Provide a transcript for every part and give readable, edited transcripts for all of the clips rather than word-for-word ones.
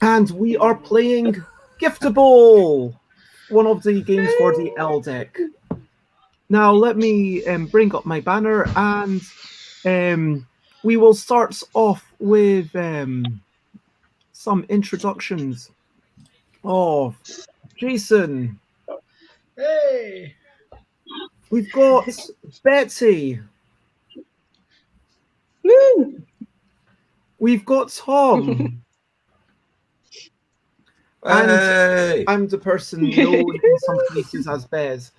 And we are playing Giftabell, one of the games for the L deck. Now let me bring up my banner, and we will start off with some introductions of Jason. Hey! We've got Betsy. Woo! We've got Tom. And I'm the person known in some cases as Bez.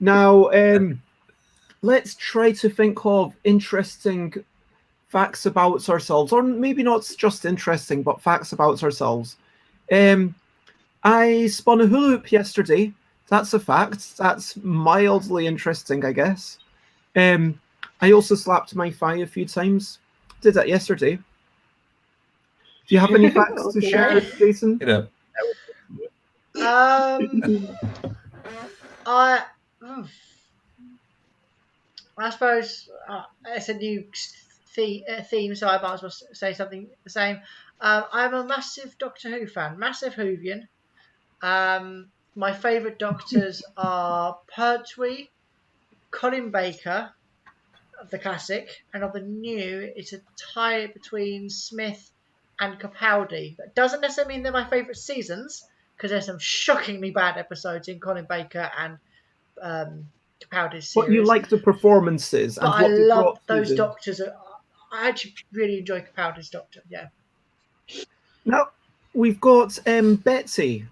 Now, let's try to think of interesting facts about ourselves, or maybe not just interesting, but facts about ourselves. I spun a hula hoop yesterday. That's a fact. That's mildly interesting, I guess. I also slapped my thigh a few times. Did that yesterday. Do you have any facts to share, Jason? I suppose it's a new theme, so I might as well say something the same. I'm a massive Doctor Who fan, massive Whovian. My favourite Doctors are Pertwee, Colin Baker, of the classic, and of the new, it's a tie between Smith and Capaldi. That doesn't necessarily mean they're my favourite seasons, because there's some shockingly bad episodes in Colin Baker and Capaldi's series. But you like the performances, but and I what they love brought to those the... Doctors. I actually really enjoy Capaldi's Doctor. Yeah. Now we've got Betsy.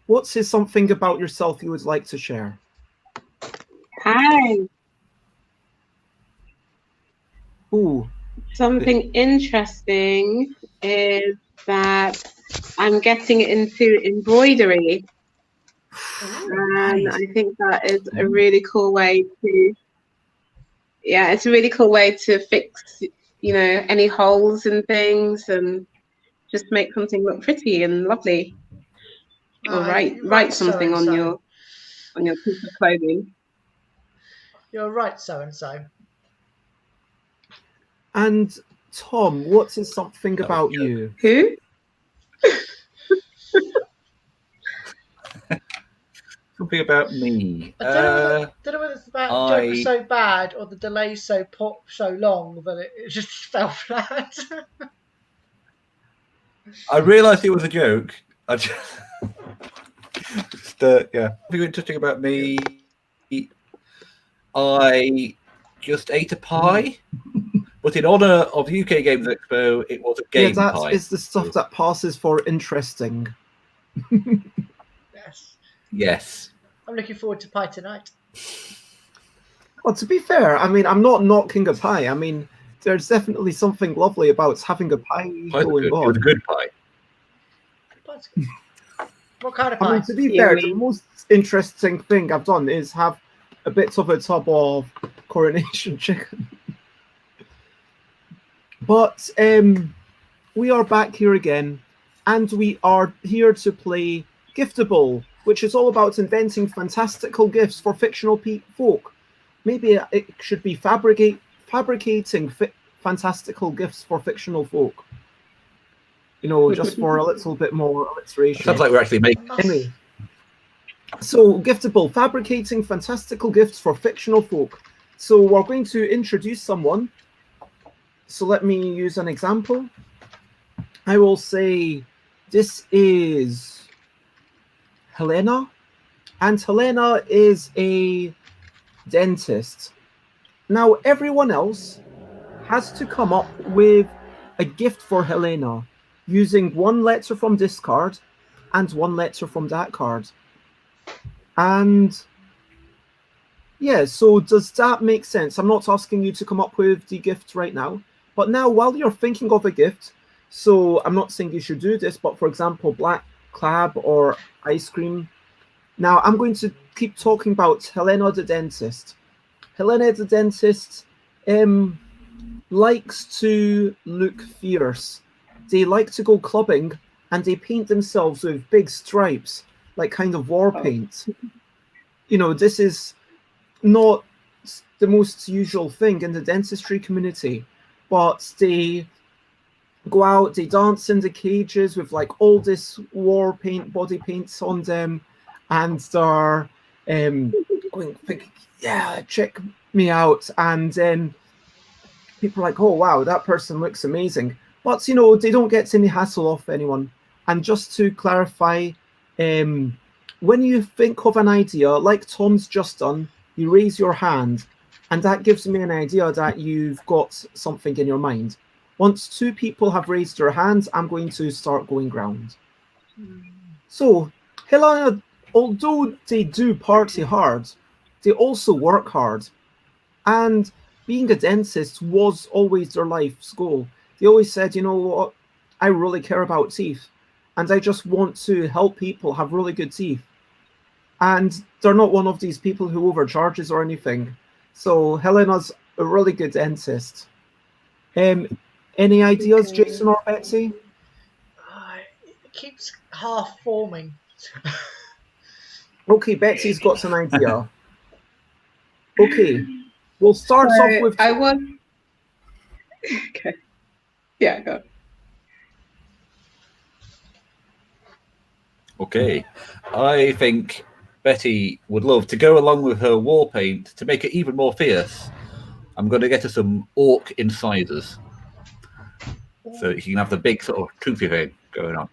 What's something about yourself you would like to share? Hi. Ooh. Something interesting is that I'm getting into embroidery. And I think that is a really cool way to, it's a really cool way to fix, any holes and things and just make something look pretty and lovely. Or write something on your piece of clothing. You're right, so and so. And Tom, what is something about you? Who? Something about me. I don't know whether it's about the joke was so bad or the delay so long that it just fell flat. I realised it was a joke. Something interesting about me. I just ate a pie, but in honour of the UK Games Expo, it was a game pie. Yeah, it's the stuff that passes for interesting. Yes. Yes. I'm looking forward to pie tonight. Well, to be fair, I mean, I'm not knocking a pie. I mean, there's definitely something lovely about having a pie going on. It was a good pie. Pie's good. What kind of pie? I mean, to be fair, the most interesting thing I've done is have a bit of a tub of coronation chicken. But we are back here again, and we are here to play Giftabell, which is all about inventing fantastical gifts for fictional folk. Maybe it should be fabricating fantastical gifts for fictional folk. Just for a little bit more alliteration. Sounds like we're actually making. Anyway, so Giftabell, fabricating fantastical gifts for fictional folk. So we're going to introduce someone. So let me use an example. I will say this is Helena, and Helena is a dentist. Now everyone else has to come up with a gift for Helena using one letter from this card and one letter from that card. And yeah, so does that make sense? I'm not asking you to come up with the gift right now, but now while you're thinking of a gift, so I'm not saying you should do this, but for example, black crab or ice cream. Now I'm going to keep talking about Helena the dentist. Helena the dentist likes to look fierce. They like to go clubbing and they paint themselves with big stripes, like kind of war paint. You know, this is not the most usual thing in the dentistry community, but they go out, they dance in the cages with like all this war paint, body paints on them, and they're going, yeah, check me out. And then people are like, oh wow, that person looks amazing. But you know, they don't get any hassle off anyone. And just to clarify, when you think of an idea, like Tom's just done, you raise your hand, and that gives me an idea that you've got something in your mind. Once two people have raised their hands, I'm going to start going round. So, Helena, although they do party hard, they also work hard. And being a dentist was always their life's goal. They always said, you know what, I really care about teeth, and I just want to help people have really good teeth. And they're not one of these people who overcharges or anything. So Helena's a really good dentist. Any ideas, Okay. Jason or Betsy? It keeps half forming. Okay, Betsy's got an idea. Okay, we'll start off with. I was. Okay. Yeah, go. Okay, I think Betty would love to go along with her war paint to make it even more fierce. I'm going to get her some orc incisors, so she can have the big sort of toothy thing going on.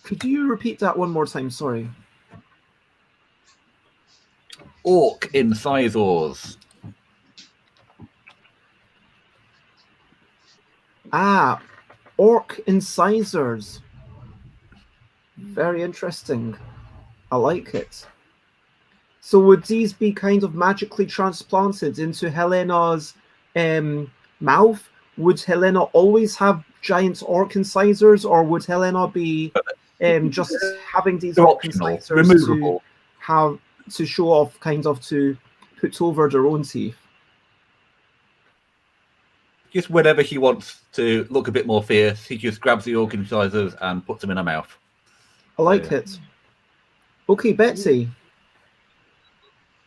Could you repeat that one more time? Sorry. Orc incisors. Ah, orc incisors. Very interesting. I like it. So would these be kind of magically transplanted into Helena's mouth? Would Helena always have giant orc incisors, or would Helena be just having these orc incisors removable, to have to show off, kind of to put over their own teeth? Just whenever she wants to look a bit more fierce, he just grabs the orc incisors and puts them in her mouth. I like it. Okay, Betsy.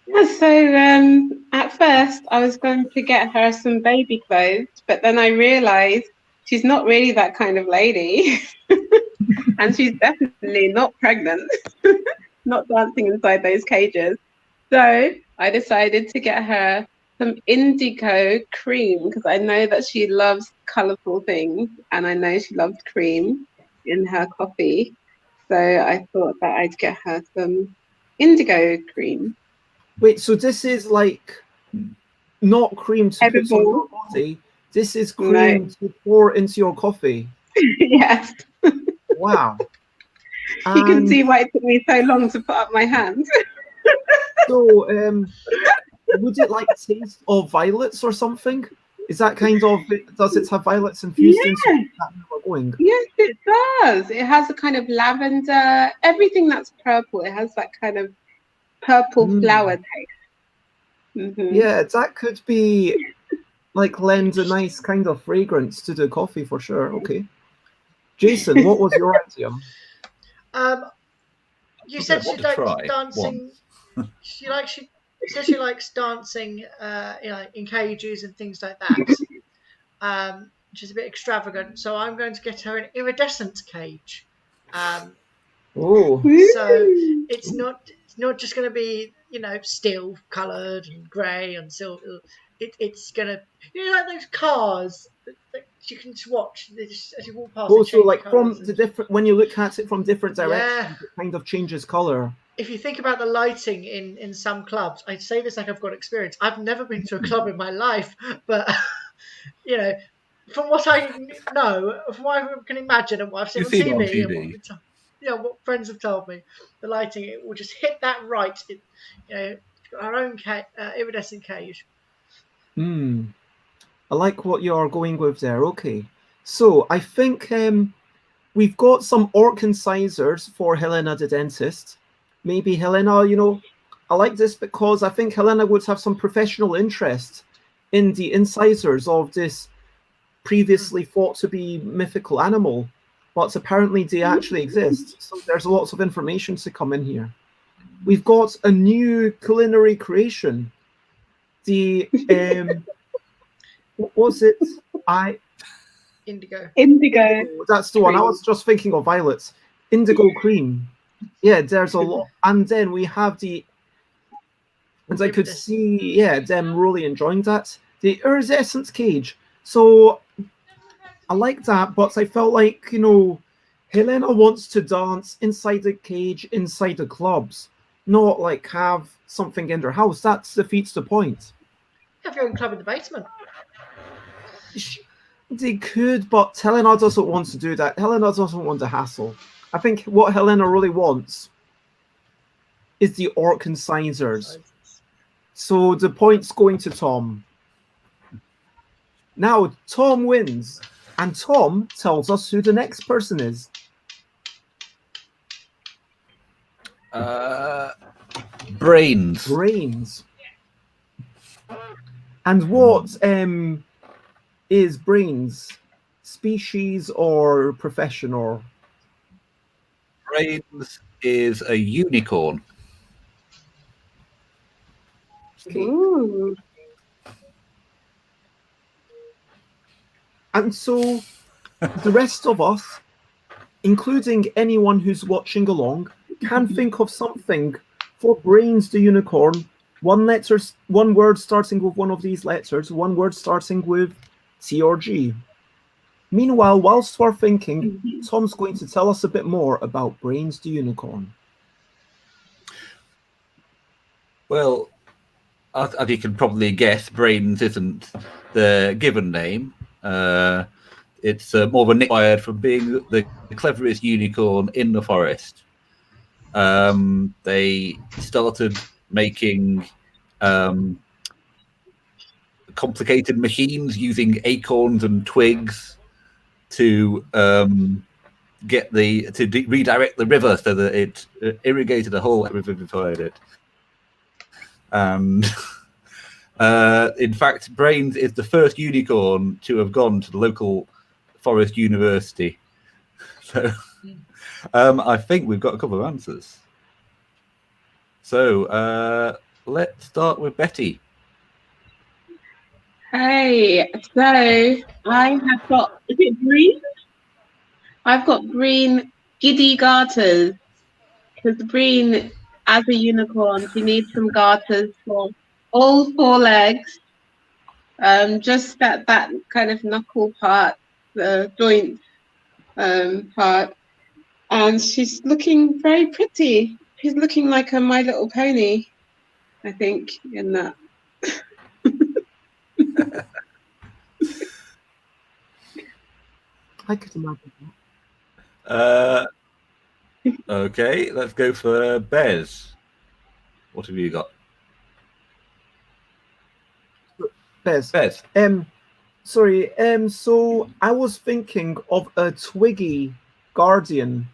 Yeah, so at first I was going to get her some baby clothes, but then I realized she's not really that kind of lady. And she's definitely not pregnant, not dancing inside those cages. So I decided to get her some indigo cream because I know that she loves colourful things and I know she loves cream in her coffee. So I thought that I'd get her some indigo cream. Wait, so this is like not cream to put on your body. This is cream to pour into your coffee. Yes. Wow. You can see why it took me so long to put up my hand. So, would it like taste of violets or something? Is that kind of, does it have violets infused into that we're going? Yes, it does. It has a kind of lavender, everything that's purple. It has that kind of purple flower taste. Yeah, that could be like lend a nice kind of fragrance to the coffee for sure. Okay. Jason, what was your idea? You said she likes dancing. She says she likes dancing, in cages and things like that. Which is a bit extravagant. So I'm going to get her an iridescent cage. Oh. So it's not just going to be still coloured and grey and silver. It's going to like those cars that you can just watch as you walk past. Also, like from the different, when you look at it from different directions, it kind of changes colour. If you think about the lighting in some clubs, I say this like I've got experience. I've never been to a club in my life, but from what I know, from what I can imagine and what I've seen on TV. what friends have told me, the lighting, it will just hit that right. It's got our own iridescent cage. I like what you're going with there. Okay, so I think we've got some orc incisors for Helena the dentist. Maybe Helena, I like this because I think Helena would have some professional interest in the incisors of this previously thought to be mythical animal, but apparently they actually exist. So there's lots of information to come in here. We've got a new culinary creation. The what was it? Indigo. That's the one. I was just thinking of violets. Indigo cream. Yeah, there's a lot. And then we have and I could see, them really enjoying that. The iridescent cage. So I like that, but I felt like, Helena wants to dance inside the cage, inside the clubs, not like have something in their house. That defeats the point. Have your own club in the basement. They could, but Helena doesn't want to do that. Helena doesn't want the hassle. I think what Helena really wants is the orc incisors. So the point's going to Tom. Now Tom wins, and Tom tells us who the next person is. Brains. And what is Brains? Species or profession or? Brains is a unicorn. Okay. Ooh. And so the rest of us, including anyone who's watching along, can think of something for Brains the unicorn. One word starting with one of these letters, one word starting with T or G. Meanwhile, whilst we're thinking, Tom's going to tell us a bit more about Brains the unicorn. Well, as you can probably guess, Brains isn't the given name. It's more of a nickname from being the cleverest unicorn in the forest. They started making complicated machines using acorns and twigs to redirect the river so that it irrigated the whole river beside it. And in fact, Brains is the first unicorn to have gone to the local forest university. So I think we've got a couple of answers. So let's start with Betty. Hey, so I have got, is it green? I've got green giddy garters, because green, as a unicorn, you need some garters for all four legs, just that kind of knuckle part, the joint part, and she's looking very pretty. She's looking like a My Little Pony, I think, in that. I could imagine that. Okay, let's go for Bez. What have you got? Bez. Sorry. So I was thinking of a twiggy guardian.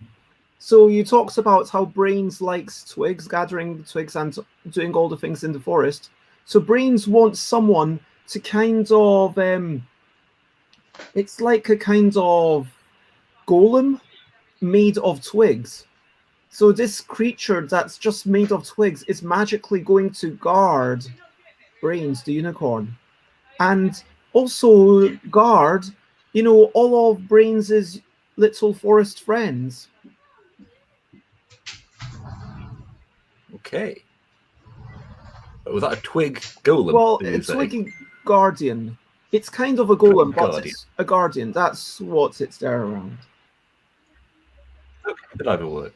So you talked about how Brains likes twigs, gathering twigs and doing all the things in the forest. So Brains wants someone to kind of it's like a kind of golem made of twigs. So this creature that's just made of twigs is magically going to guard Brains the unicorn, and also guard, all of Brains' little forest friends. Okay. Was that a twig golem? Well, it's like a guardian. It's kind of a golem, but it's a guardian. That's what it's there around. Okay, but either work.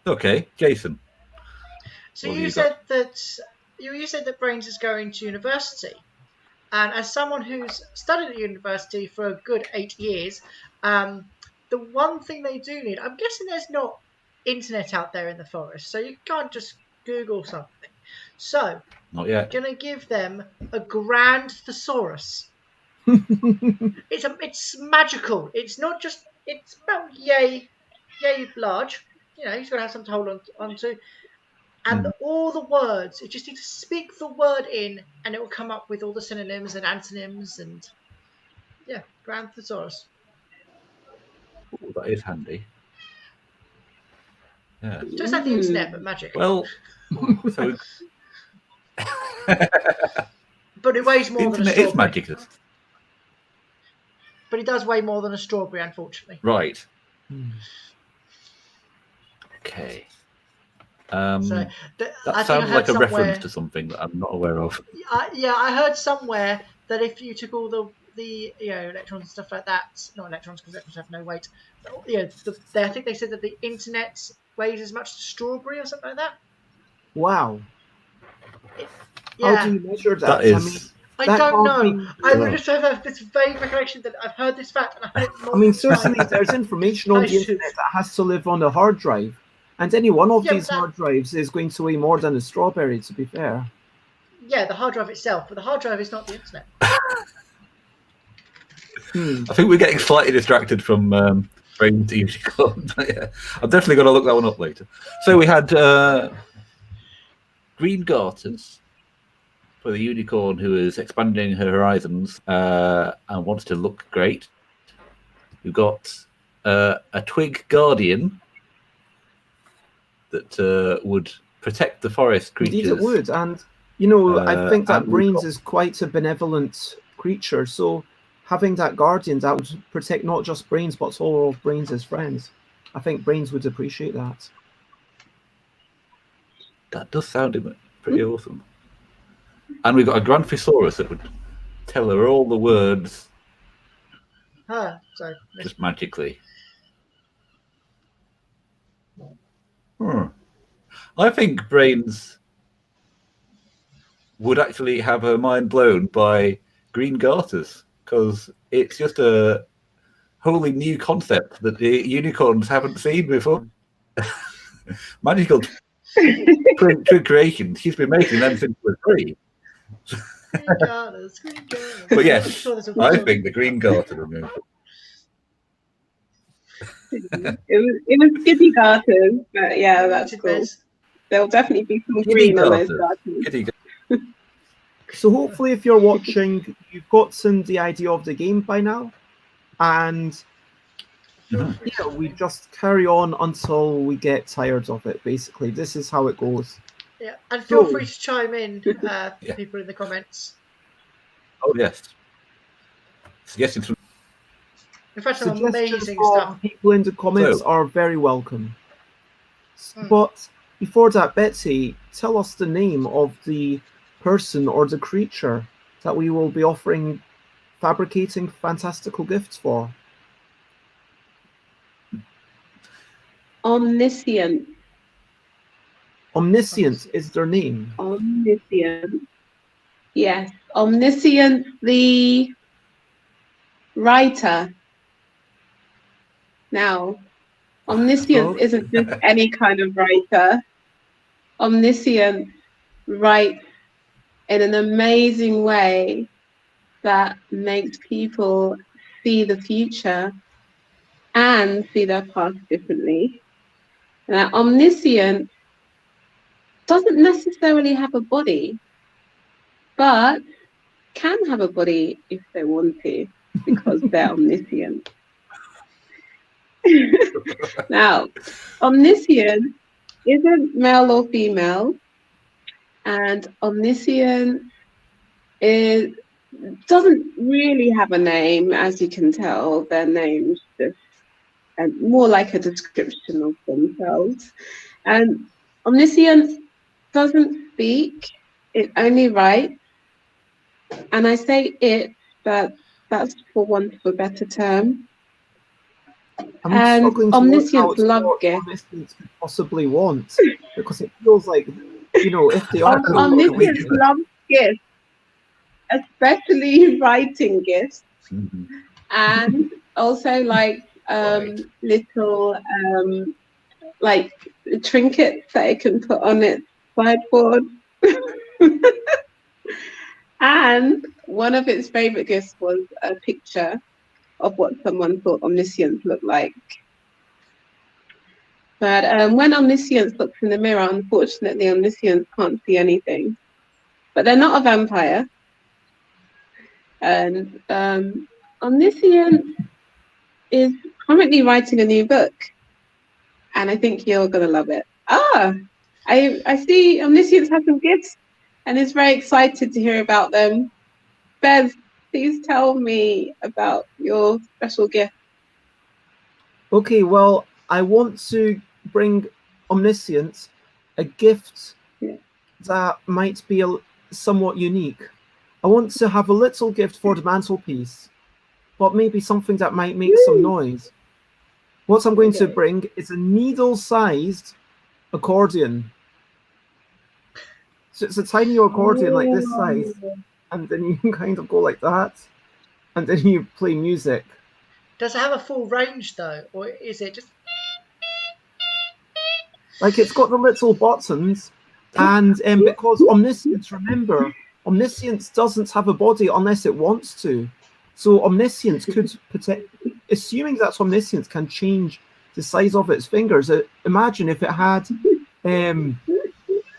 Okay, Jason. So you said that Brains is going to university, and as someone who's studied at university for a good 8 years, the the one thing they do need, I'm guessing there's not internet out there in the forest, so you can't just Google something. So Not yet. gonna give them a grand thesaurus. It's magical. It's not just, it's about yay large. You know, he's got to have something to hold on to. And all the words, you just need to speak the word in, and it will come up with all the synonyms and antonyms and grand thesaurus. Ooh, that is handy. Yeah. Just like the internet, but magic. Well, so but it weighs the more than a internet strawberry. is magic. But it does weigh more than a strawberry, unfortunately. Right. Okay. So that sounds like a reference to something that I'm not aware of. I heard somewhere that if you took all the electrons and stuff like that, not electrons because electrons have no weight, but, I think they said that the internet weighs as much as a strawberry or something like that. Wow. Yeah. How do you measure that? That is. I that don't can't know. be- I just have this vague recollection that I've heard this fact and I heard it more. certainly there's information on the internet that has to live on a hard drive. And any one of these hard drives is going to weigh more than a strawberry, to be fair. Yeah, the hard drive itself, but the hard drive is not the internet. I think we're getting slightly distracted from Brain to Unicorn. Yeah, I'm definitely going to look that one up later. So we had green garters for the unicorn who is expanding her horizons and wants to look great. We've got a twig guardian that would protect the forest creatures. Indeed it would. And, I think that Brains is quite a benevolent creature. So having that guardian, that would protect not just Brains, but all of Brains' friends. I think Brains would appreciate that. That does sound pretty awesome. And we've got a grand thesaurus that would tell her all the words just magically. I think Brains would actually have her mind blown by green garters because it's just a wholly new concept that the unicorns haven't seen before. Magical twig creations. She's been making them since we were 3. Green garters. But yes, I think the green garter removal. It was Giddy Garters, but yeah, that's cool. There'll definitely be some green on those garters. So hopefully if you're watching, you've gotten the idea of the game by now. And we just carry on until we get tired of it, basically. This is how it goes. Yeah, and feel free to chime in, people in the comments. Oh, yes. Suggestions from... We've had some Suggestions amazing from stuff. people in the comments are very welcome. But before that, Betsy, tell us the name of the person or the creature that we will be offering fabricating fantastical gifts for. Omniscient. Omniscient is their name. Omniscient. Yes. Omniscient, the writer. Now, Omniscient isn't just any kind of writer. Omniscient writes in an amazing way that makes people see the future and see their past differently. Now, Omniscient doesn't necessarily have a body, but can have a body if they want to, because they're omniscient. Now, Omniscient isn't male or female, and Omniscient doesn't really have a name, as you can tell. Their names just more like a description of themselves. And Omniscient doesn't speak, it only writes. And I say it, but that's for want of a better term. And Omniscience love gifts. Omniscience could possibly want, because it feels like, if they are Omniscience loves gifts, especially writing gifts, and also like little like trinkets that it can put on its sideboard. And one of its favorite gifts was a picture of what someone thought omniscience looked like. But when omniscience looks in the mirror, unfortunately, omniscience can't see anything. But they're not a vampire. And omniscience is currently writing a new book. And I think you're going to love it. I see omniscience has some gifts and is very excited to hear about them. Bez, please tell me about your special gift. Okay, well, I want to bring omniscience a gift that might be somewhat unique. I want to have a little gift for the mantelpiece, but maybe something that might make some noise. What I'm going to bring is a needle-sized accordion. So it's a tiny accordion like this size, and then you can kind of go like that, and then you play music. Does it have a full range though, or is it just like it's got the little buttons, and because omniscience, remember, omniscience doesn't have a body unless it wants to. So omniscience could assuming that omniscience can change the size of its fingers. Imagine if it had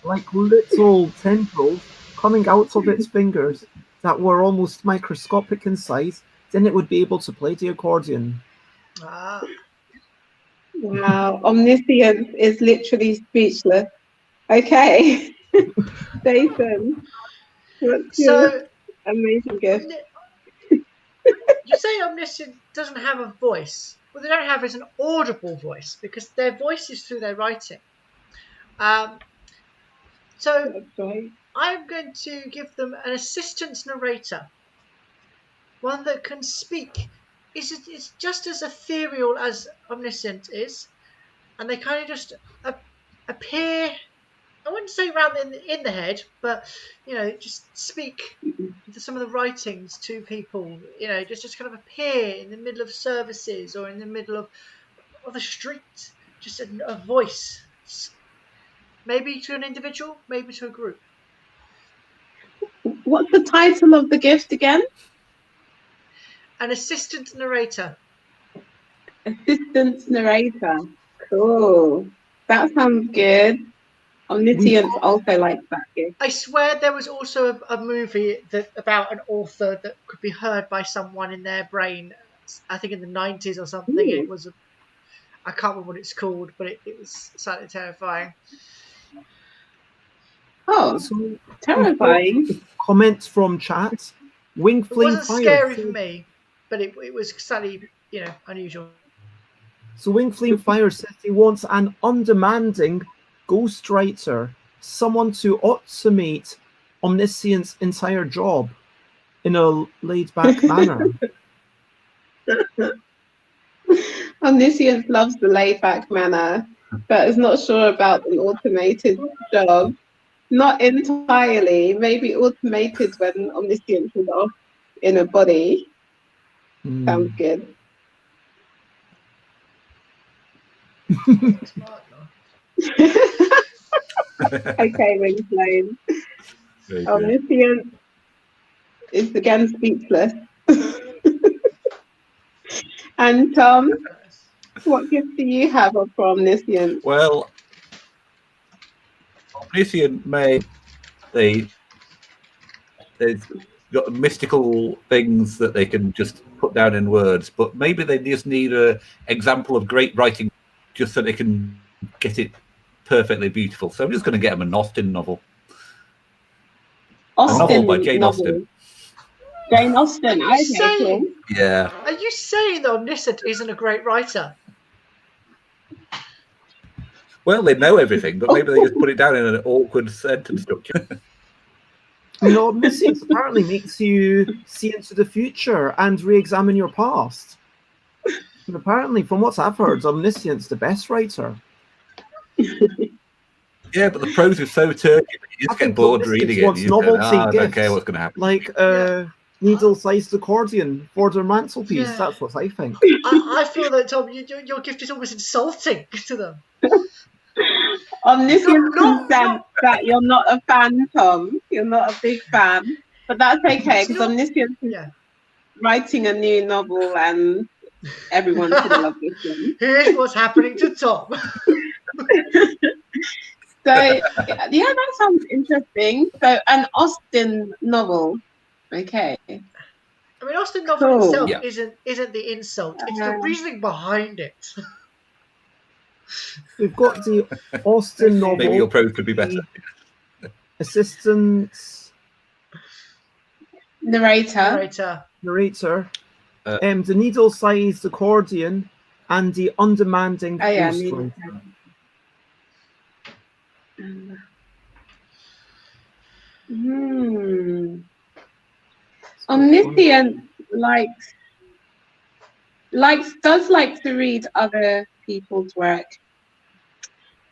like little tendrils coming out of its fingers that were almost microscopic in size, then it would be able to play the accordion. Wow, omniscience is literally speechless. Okay, Jason, what's your amazing gift? You say omniscience doesn't have a voice. What they don't have is an audible voice because their voice is through their writing. So I'm going to give them an assistant narrator, one that can speak. It's just as ethereal as omniscient is, and they kind of just appear. I wouldn't say around in the head, but just speak to some of the writings to people. Just kind of appear in the middle of services or in the middle of the street. Just a voice, maybe to an individual, maybe to a group. What's the title of the gift again? An assistant narrator. Assistant narrator. Cool. That sounds good. Omniscience also likes that gift. I swear there was also a movie about an author that could be heard by someone in their brain. I think in the 90s or something. Ooh. It was I can't remember what it's called, but it was slightly terrifying. Oh, so terrifying. Comments from chat. Wing Flame It wasn't scary for me, but it was slightly, unusual. So Wing Flame Fire says he wants an undemanding ghostwriter, someone to automate omniscience's entire job in a laid-back manner. Omniscience loves the laid-back manner, but is not sure about an automated job. Not entirely. Maybe automated when omniscience is off in a body. Sounds good. Okay, Wing Flame. Omniscience is again speechless. And Tom, what gift do you have for omniscience? Well, omniscient they've got mystical things that they can just put down in words, but maybe they just need an example of great writing just so they can get it perfectly beautiful. So I'm just going to get them an Austen novel. A novel by Jane Austen. Jane Austen, okay. Yeah. Are you saying that Omniscient isn't a great writer? Well, they know everything, but maybe they just put it down in an awkward sentence structure. Omniscience apparently makes you see into the future and re-examine your past. And apparently, from what I've heard, Omniscience the best writer. Yeah, but the prose is so turgid that you just get bored reading it. Wants novelty gifts. I don't care what's going to happen. Like, needle-sized accordion for their mantelpiece. Yeah. That's what I think. I feel that, Tom, your gift is almost insulting to them. Omniscience No, consent that you're not a fan, Tom. You're not a big fan. But that's okay, because Omniscience is writing a new novel and everyone's going to love this one. Here's what's happening to Tom. So, yeah, that sounds interesting. So, an Austen novel. Okay. I mean, Austen novel Cool. itself Yeah. isn't the insult. It's the reasoning behind it. We've got the Austen novel. Maybe your prose could be better. Assistant Narrator. narrator, the needle-sized accordion, and the undemanding ghostwriter. Omniscient does like to read other people's work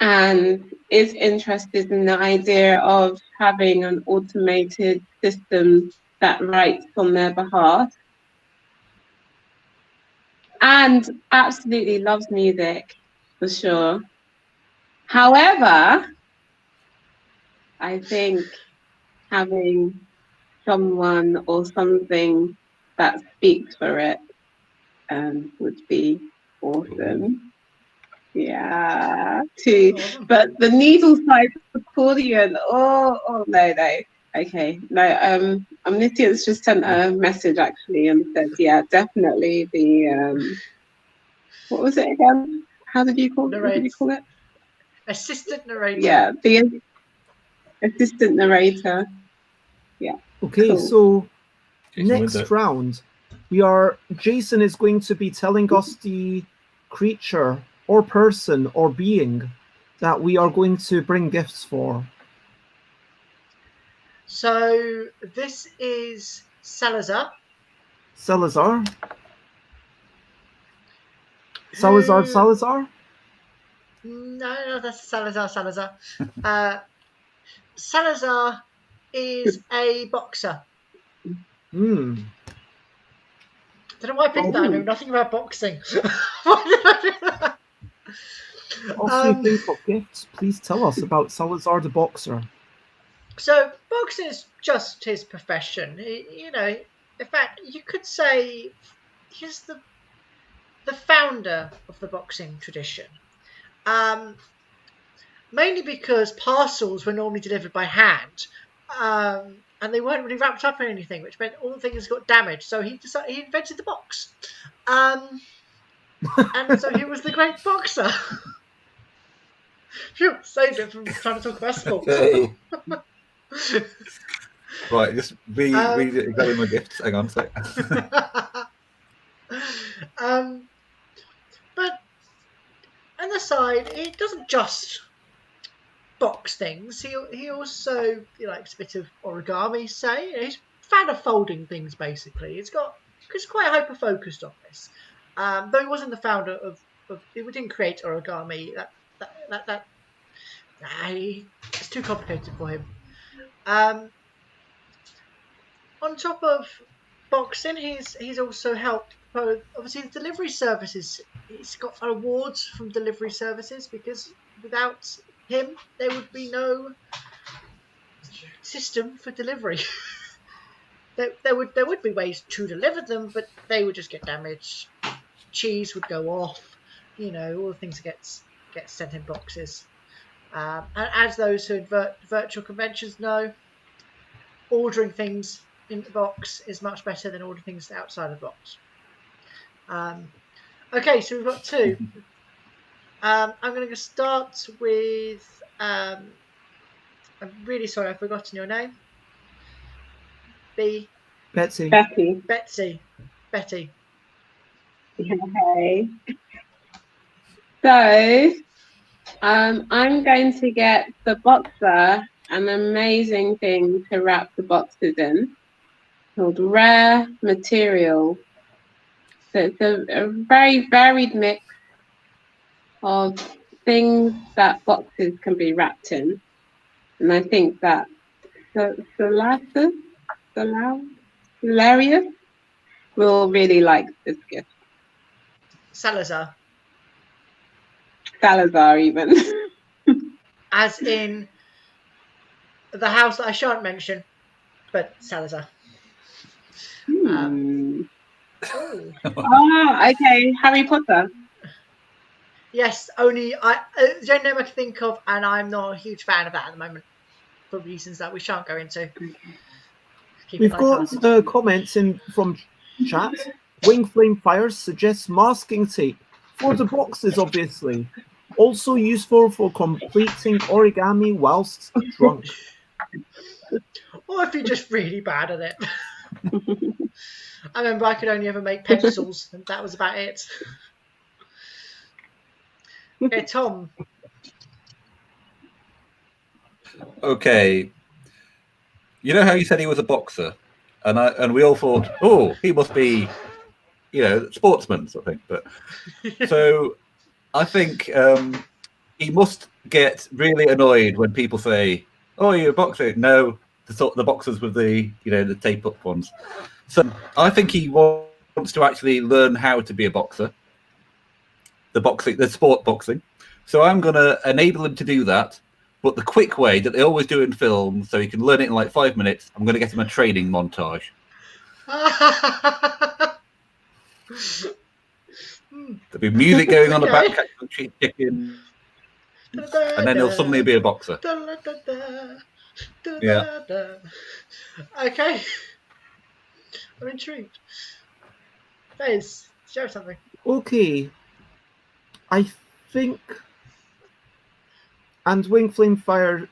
and is interested in the idea of having an automated system that writes on their behalf, and absolutely loves music for sure. However, I think having someone or something that speaks for it would be awesome. Yeah, too. But the needle-sized accordion. Oh no. Okay, no. Omniscience just sent a message actually and said, yeah, definitely the what was it again? How did you call it? Assistant narrator. Yeah, the assistant narrator. Yeah. Okay, cool. so next round, Jason is going to be telling us the creature or person or being that we are going to bring gifts for. So this is Salazar. Salazar? No, that's Salazar. Salazar is a boxer. Hmm. Don't know why I picked that. I know nothing about boxing. Why did I do that? Also, you think of gifts, please tell us about Salazar the boxer. So, boxing is just his profession. In fact, you could say he's the founder of the boxing tradition. Mainly because parcels were normally delivered by hand, and they weren't really wrapped up in anything, which meant all the things got damaged. So he invented the box, and so he was the great boxer. Phew, saved it from trying to talk about sport. Okay. Right, just read it exactly my gifts. Hang on a sec. But on the side, he doesn't just box things. He also likes a bit of origami. He's a fan of folding things. Basically, he's quite hyper focused on this. Though he wasn't the founder of he didn't create origami. It's too complicated for him. On top of boxing, he's also helped obviously the delivery services. He's got awards from delivery services because without him there would be no system for delivery. there would be ways to deliver them, but they would just get damaged. Cheese would go off. All the things that get sent in boxes. And as those who virtual conventions know, ordering things in the box is much better than ordering things outside of the box. Okay, so we've got two. I'm going to start with. I'm really sorry, I've forgotten your name. Betsy. Okay. So, I'm going to get the boxer an amazing thing to wrap the boxes in called Rare Material. So it's a very varied mix of things that boxes can be wrapped in. And I think that Salau hilarious will really like this gift. Salazar, Salazar, even. as in the house that I shan't mention, but Salazar. Oh. Okay, Harry Potter. Yes, only the only name I can think of, and I'm not a huge fan of that at the moment for reasons that we shan't go into. Keep We've it got light-hearted. comments in from chat. Wing Flame Fires suggests masking tape for the boxes, obviously. Also useful for completing origami whilst drunk. Or if you're just really bad at it. I remember I could only ever make pencils, and that was about it. Okay, Tom. Okay. You know how you said he was a boxer, and we all thought, oh, he must be, sportsman sort of thing. But so I think he must get really annoyed when people say, "Oh, you're a boxer." No, the boxers with the the tape up ones. So I think he wants to actually learn how to be a boxer. The sport boxing. So I'm going to enable him to do that. But the quick way that they always do in film, so he can learn it in like 5 minutes, I'm going to get him a training montage. There'll be music going on the back, chicken, and then he'll suddenly be a boxer. Yeah. Okay. I'm intrigued. Faze, show something. Okay. I think. And Wing Flame Fire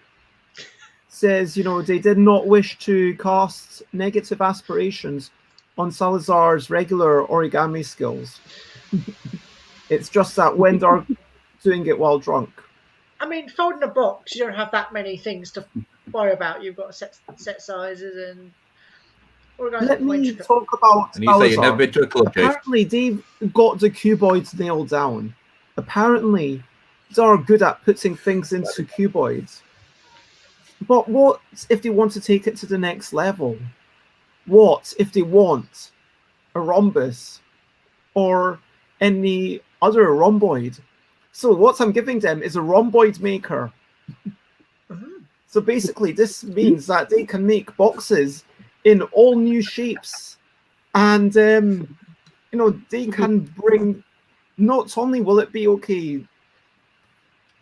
says, they did not wish to cast negative aspirations on Salazar's regular origami skills. It's just that when they're doing it while drunk. I mean, folding a box, you don't have that many things to worry about. You've got set sizes and. Let me talk about and you say you've never been to a club, Apparently, they've got the cuboids nailed down. Apparently, they are good at putting things into cuboids. But what if they want to take it to the next level? What if they want a rhombus or any other rhomboid? So what I'm giving them is a rhomboid maker. So basically, this means that they can make boxes in all new shapes, and they can bring. Not only will it be okay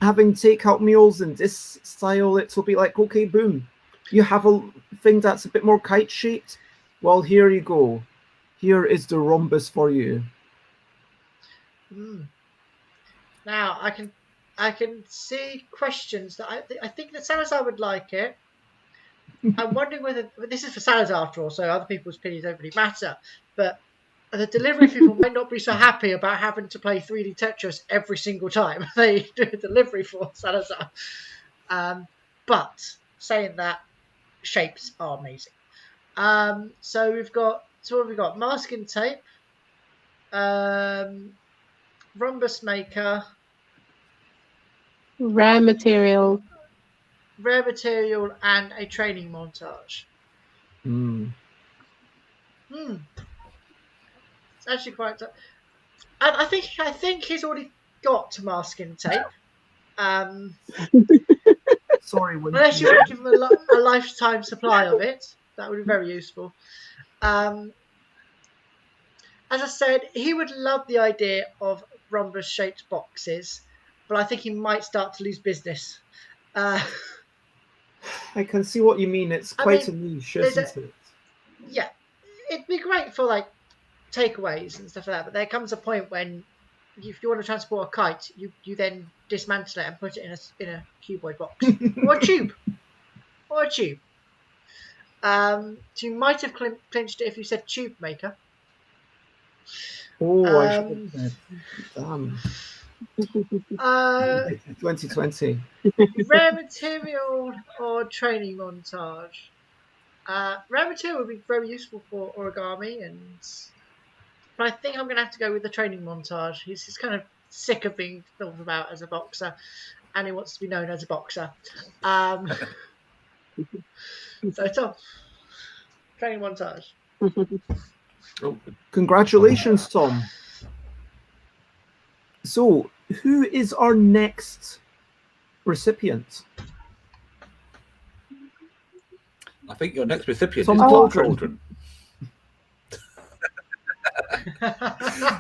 having takeout meals in this style, it will be like, okay, boom, you have a thing that's a bit more kite shaped. Well, here you go. Here is the rhombus for you. Now I can see questions that I think that Salazar would like it. I'm wondering whether this is for Salazar after all, so other people's opinions don't really matter. But the delivery people might not be so happy about having to play 3D Tetris every single time they do a delivery for Salazar. But saying that, shapes are amazing. So what have we got? Masking tape, rhombus maker, Rare material, and a training montage. It's actually quite. And I think he's already got masking tape. Sorry, unless you want to give him a lifetime supply of it, that would be very useful. As I said, he would love the idea of rhombus-shaped boxes, but I think he might start to lose business. I can see what you mean. It's quite a niche, isn't it? Yeah, it'd be great for like takeaways and stuff like that. But there comes a point when, if you want to transport a kite, you then dismantle it and put it in a cuboid box or a tube. So you might have clinched it if you said tube maker. Oh, I should have said. Damn. 2020. Rare material or training montage. Rare material would be very useful for origami, but I think I'm going to have to go with the training montage. He's kind of sick of being thought about as a boxer, and he wants to be known as a boxer. So Tom, training montage. Congratulations, Tom. So, who is our next recipient? I think your next recipient Tom is Tom Cauldron. Cauldron.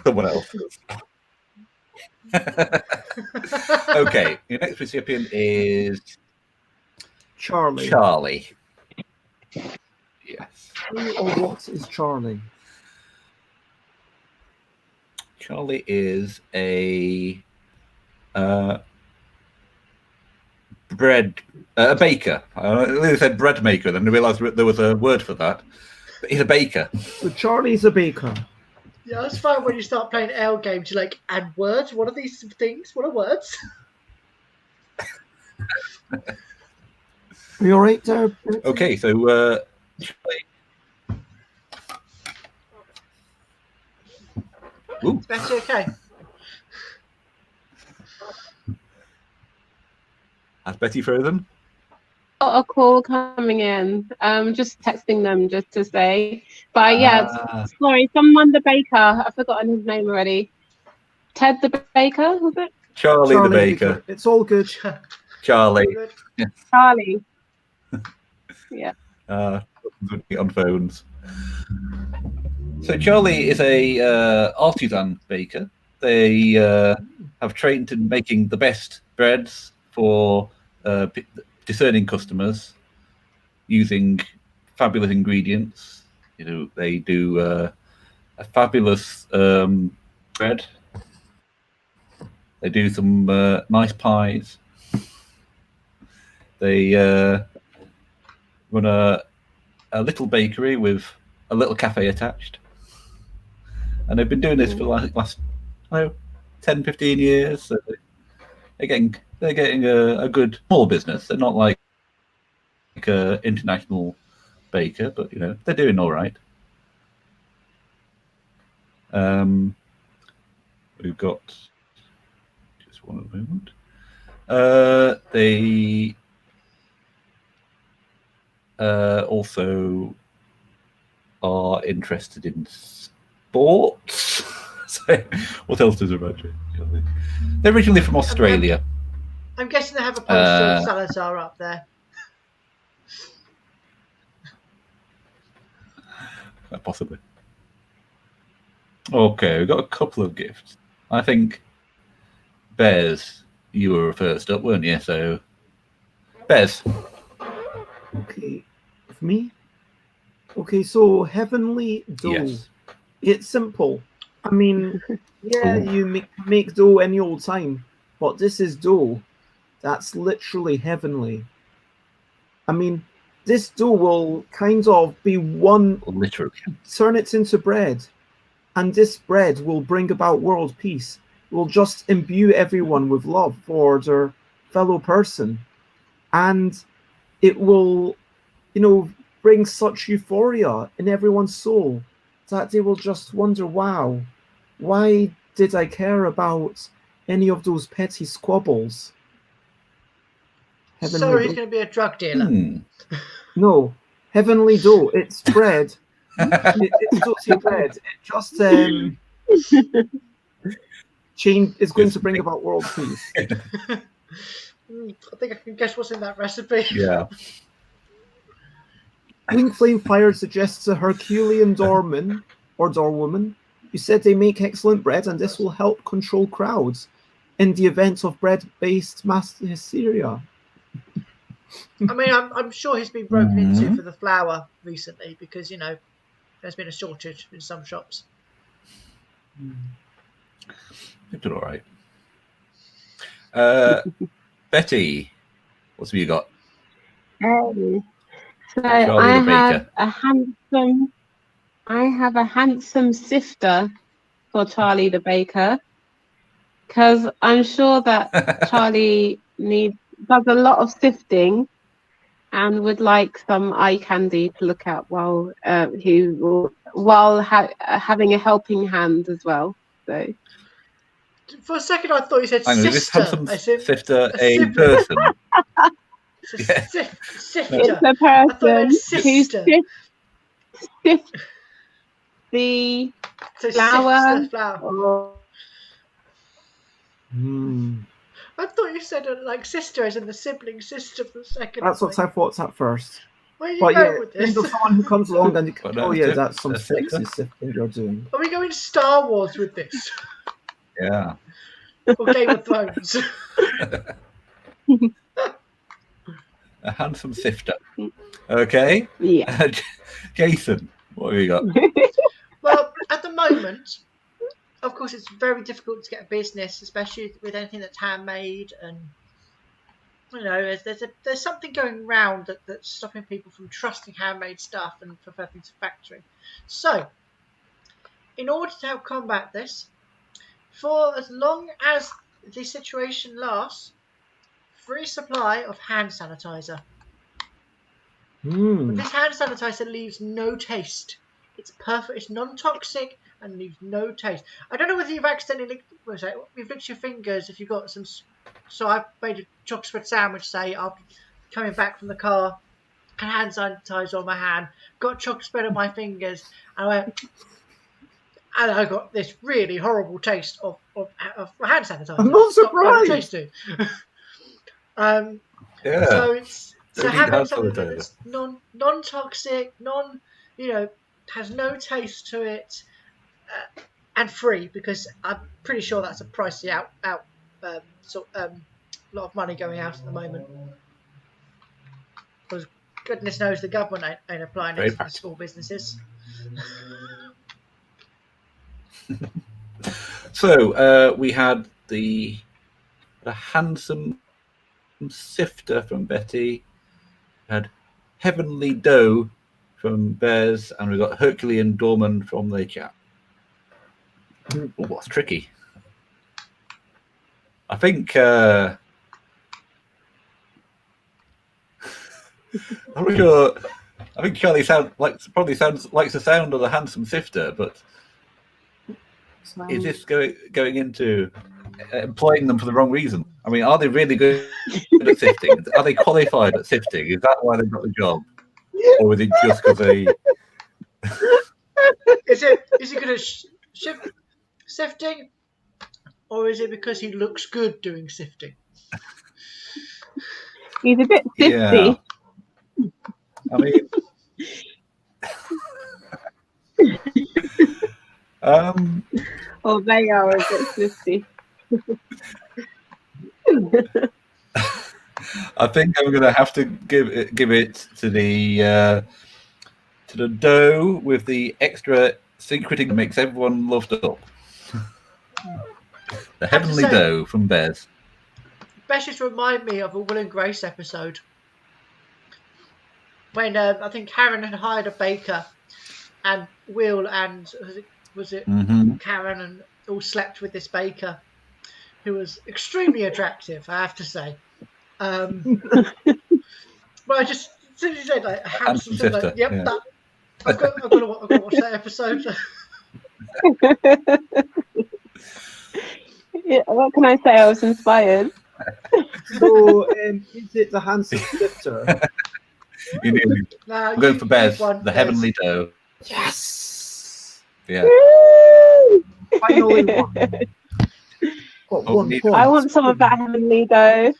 Someone else. Okay, your next recipient is Charlie. Charlie. Yes. Who or what is Charlie? Charlie is a baker. I said bread maker, then I realised there was a word for that. But he's a baker. So Charlie's a baker. Yeah, it's fine when you start playing L games. You're like, and words. What are these things? What are words? Are you all right there? Okay, so Charlie. Ooh. Betty, okay. Has Betty frozen? Got a call coming in. Just texting them just to say. But yeah, sorry, someone the baker. I've forgotten his name already. Ted the baker, was it? Charlie the baker. It's all good. Charlie. Yeah. Charlie. Yeah. On phones. So Charlie is a artisan baker. They have trained in making the best breads for discerning customers using fabulous ingredients. You know, they do a fabulous bread. They do some nice pies. They run a little bakery with a little cafe attached. And they've been doing this for the last 10, 15 years. So they're getting a good small business. They're not like an international baker, but you know they're doing all right. We've got just one at the moment. They also are interested in sports. So, what else is about you? They're originally from Australia. I'm guessing they have a poster of Salazar up there. Possibly. Okay, we've got a couple of gifts. I think, Bez, you were first up, weren't you? So, Bez. Okay, for me? Okay, so Heavenly Dough. Yes. It's simple. I mean, yeah, you make dough any old time, but this is dough that's literally heavenly. I mean, this dough will kind of be Literally. turn it into bread, and this bread will bring about world peace. It will just imbue everyone with love for their fellow person, and it will, bring such euphoria in everyone's soul that they will just wonder, wow, why did I care about any of those petty squabbles? So he's going to be a drug dealer. No, Heavenly Dough. It's bread. It's totally bread. It just change is going to bring about world peace. I think I can guess what's in that recipe. Yeah. Wing Flame Fire suggests a Herculean doorman or doorwoman who said they make excellent bread and this will help control crowds in the event of bread-based mass hysteria. I mean, I'm sure he's been broken into for the flour recently because, there's been a shortage in some shops. You've done all right. Betty, what have you got? So I have a handsome sifter for Charlie the baker, because I'm sure that Charlie does a lot of sifting and would like some eye candy to look at while having a helping hand as well. So for a second, I thought you said sister. Is this handsome sifter a sibling. person? Sifter. it's a person who sifts the So flower. flower. Or... I thought you said like sister as in the sibling sister for the second. That's what I thought at first. Where are you But going yeah, with kind this? of someone who comes along and you can, But oh that's yeah, it. that's some That's it. sexy sifting you're doing. Are we going Star Wars with this? Yeah. Or Game of Thrones? A handsome sifter. Okay. Yeah. Jason, what have you got? Well, at the moment, of course, it's very difficult to get a business, especially with anything that's handmade, and you know, there's something going around that's stopping people from trusting handmade stuff and prefer things to factory. So, in order to help combat this, for as long as the situation lasts, free supply of hand sanitizer. But this hand sanitizer leaves no taste. It's perfect. It's non-toxic and leaves no taste. I don't know whether you've accidentally you've licked your fingers if you've got some. So I made a chocolate spread sandwich. Say after coming back from the car, had hand sanitizer on my hand, got chocolate spread on my fingers, and I got this really horrible taste of hand sanitizer. I'm not It's got no surprised. taste to. Yeah. So it's Don't eat having hand something sanitizer. that's non-toxic, has no taste to it, and free, because I'm pretty sure that's a pricey a lot of money going out at the moment. Because goodness knows the government ain't applying Very it to the practical. small businesses. So we had the handsome sifter from Betty, had heavenly dough from Bez, and we got Herculean doorman from the chat. Oh, what's tricky? I think I'm not sure. I think Charlie probably likes the sound of the handsome sifter, but is this going into employing them for the wrong reason? I mean, are they really good at sifting? Are they qualified at sifting? Is that why they got the job, or is it just because they? Is it good at sifting, or is it because he looks good doing sifting? He's a bit Yeah. sifty. I mean, Or they are a bit sifty. I think I'm going to have to give it to the dough with the extra secreting that makes everyone loved up. The heavenly dough from Bez. Best just remind me of a Will and Grace episode when I think Karen had hired a baker, and Will and was it Karen and all slept with this baker who was extremely attractive, I have to say. But I just as soon as you said like a handsome sifter, like, yep, yeah. I've got to watch that episode. Yeah, what can I say? I was inspired. So, is it the handsome sifter? I'm going for Bez, the heavenly dough. Yes. Yeah. Finally one. Got 1 point. I want some of that heavenly dough.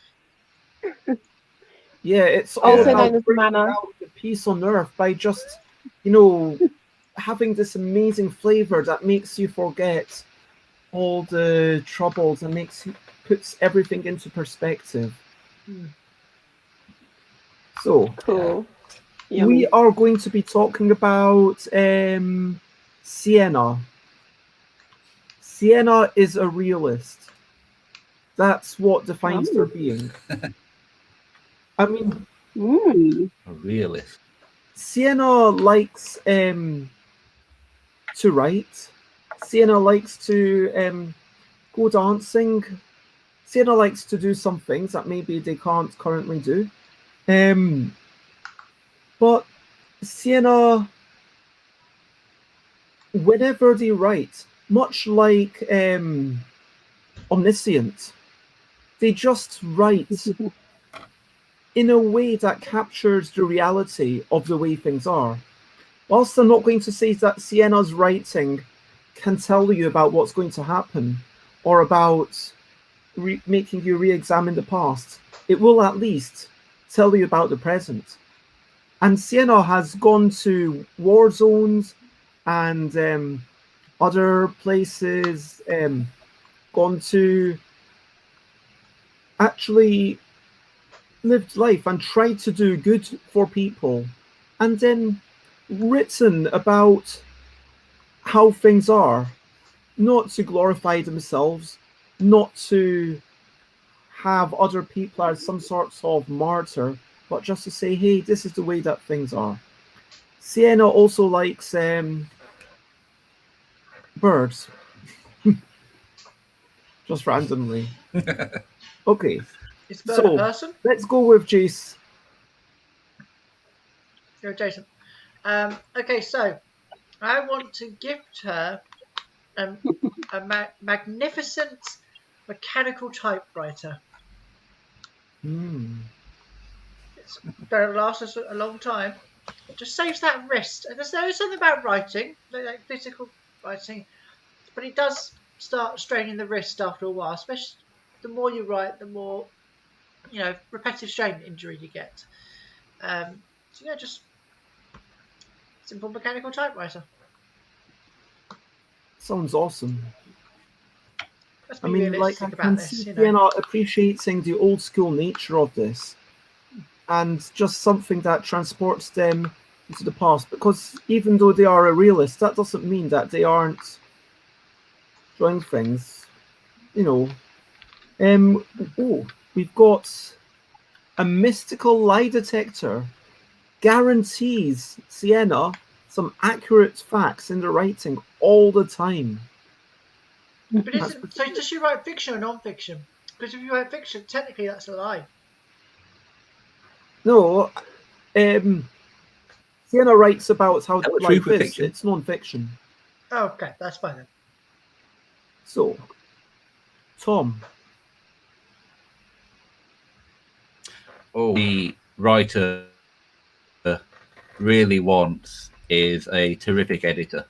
Yeah, it's also all known as manna. the peace on earth by just, having this amazing flavor that makes you forget all the troubles and puts everything into perspective. So cool. We are going to be talking about Sienna. Sienna is a realist. That's what defines her being. I mean, a realist. Sienna likes to write. Sienna likes to go dancing. Sienna likes to do some things that maybe they can't currently do. But Sienna, whenever they write, much like Omniscient, they just write in a way that captures the reality of the way things are. whilst I'm not going to say that Sienna's writing can tell you about what's going to happen or about making you re-examine the past, it will at least tell you about the present. And Sienna has gone to war zones and other places, gone to actually lived life and tried to do good for people, and then written about how things are, not to glorify themselves, not to have other people as some sorts of martyr, but just to say, hey, this is the way that things are. Sienna also likes birds. Just randomly. Okay. Is Bird a So person? let's go with Jace. You're Jason. Okay, so I want to gift her a magnificent mechanical typewriter. It's going to last us a long time. It just saves that wrist. And there is something about writing, like physical writing, but it does start straining the wrist after a while. Especially the more you write, the more repetitive strain injury you get. So yeah, just simple mechanical typewriter. Sounds awesome. Let's I be mean, like, I realistic can about see this. You know. Sienna appreciating the old school nature of this, and just something that transports them into the past. Because even though they are a realist, that doesn't mean that they aren't drawing things. Oh, we've got a mystical lie detector. Guarantees Sienna some accurate facts in the writing all the time. But so does she write fiction or non-fiction? Because if you write fiction, technically that's a lie. No, Sienna writes about how life is. Fiction. It's non-fiction. Oh, okay, that's fine then. So, Tom. The writer really wants is a terrific editor.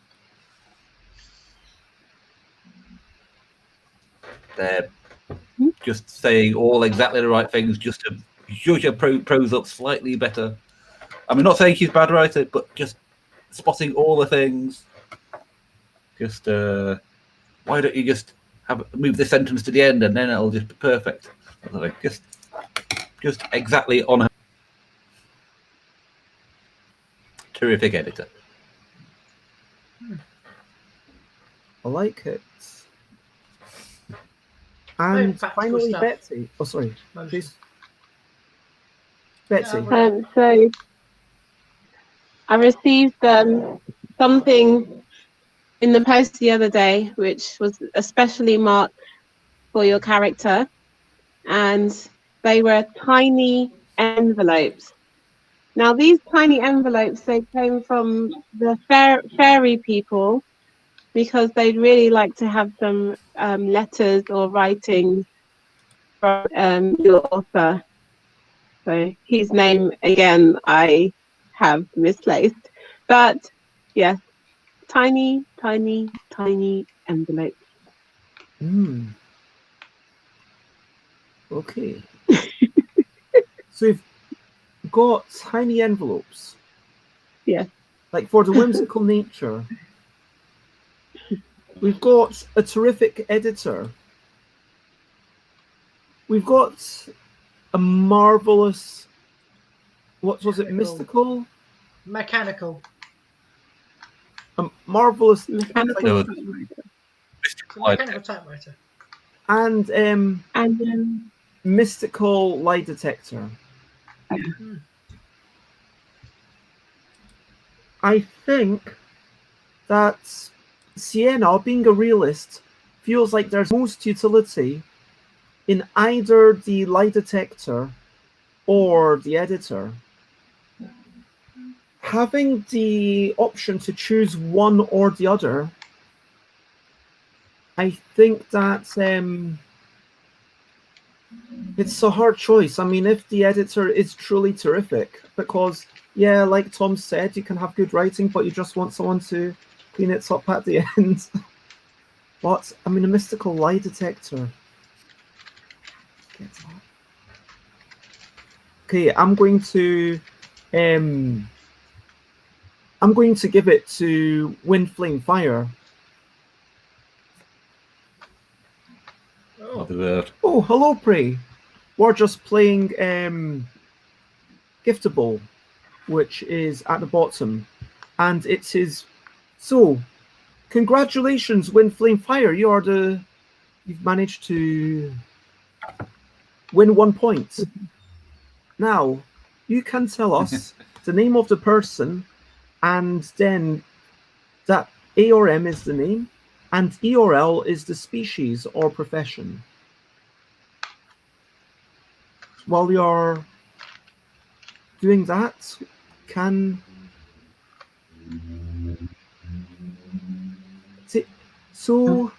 They're just saying all exactly the right things just to judge your prose up slightly better. I mean, not saying he's a bad writer, but just spotting all the things. Just why don't you just move the sentence to the end and then it'll just be perfect. Just exactly on her. Terrific editor. I like it. And finally, stuff. Betsy. Oh, sorry. Please. Betsy. So I received something in the post the other day, which was especially marked for your character, and they were tiny envelopes. Now, these tiny envelopes, they came from the fairy people because they'd really like to have some letters or writings from your author. So his name, again, I have misplaced. But yes, tiny, tiny, tiny envelopes. Okay. So we've got tiny envelopes. Yes. Like for the whimsical nature. We've got a terrific editor. We've got a marvelous, what was it, mystical? Mechanical. A marvelous mechanical typewriter. And mystical lie detector. I think that Sienna, being a realist, feels like there's most utility in either the lie detector or the editor. Having the option to choose one or the other, I think that It's a hard choice. I mean, if the editor is truly terrific, because yeah, like Tom said, you can have good writing, but you just want someone to clean it up at the end. But I mean, a mystical lie detector. Get that. Okay, I'm going to give it to Wind, Flame, Fire. Well deserved. Oh, hello, Prey. We're just playing Giftable, which is at the bottom, and it's his. So, congratulations, Wind, Flame, Fire. You've managed to win 1 point. Now, you can tell us the name of the person, and then that A or M is the name, and E or L is the species or profession. While you're doing that, so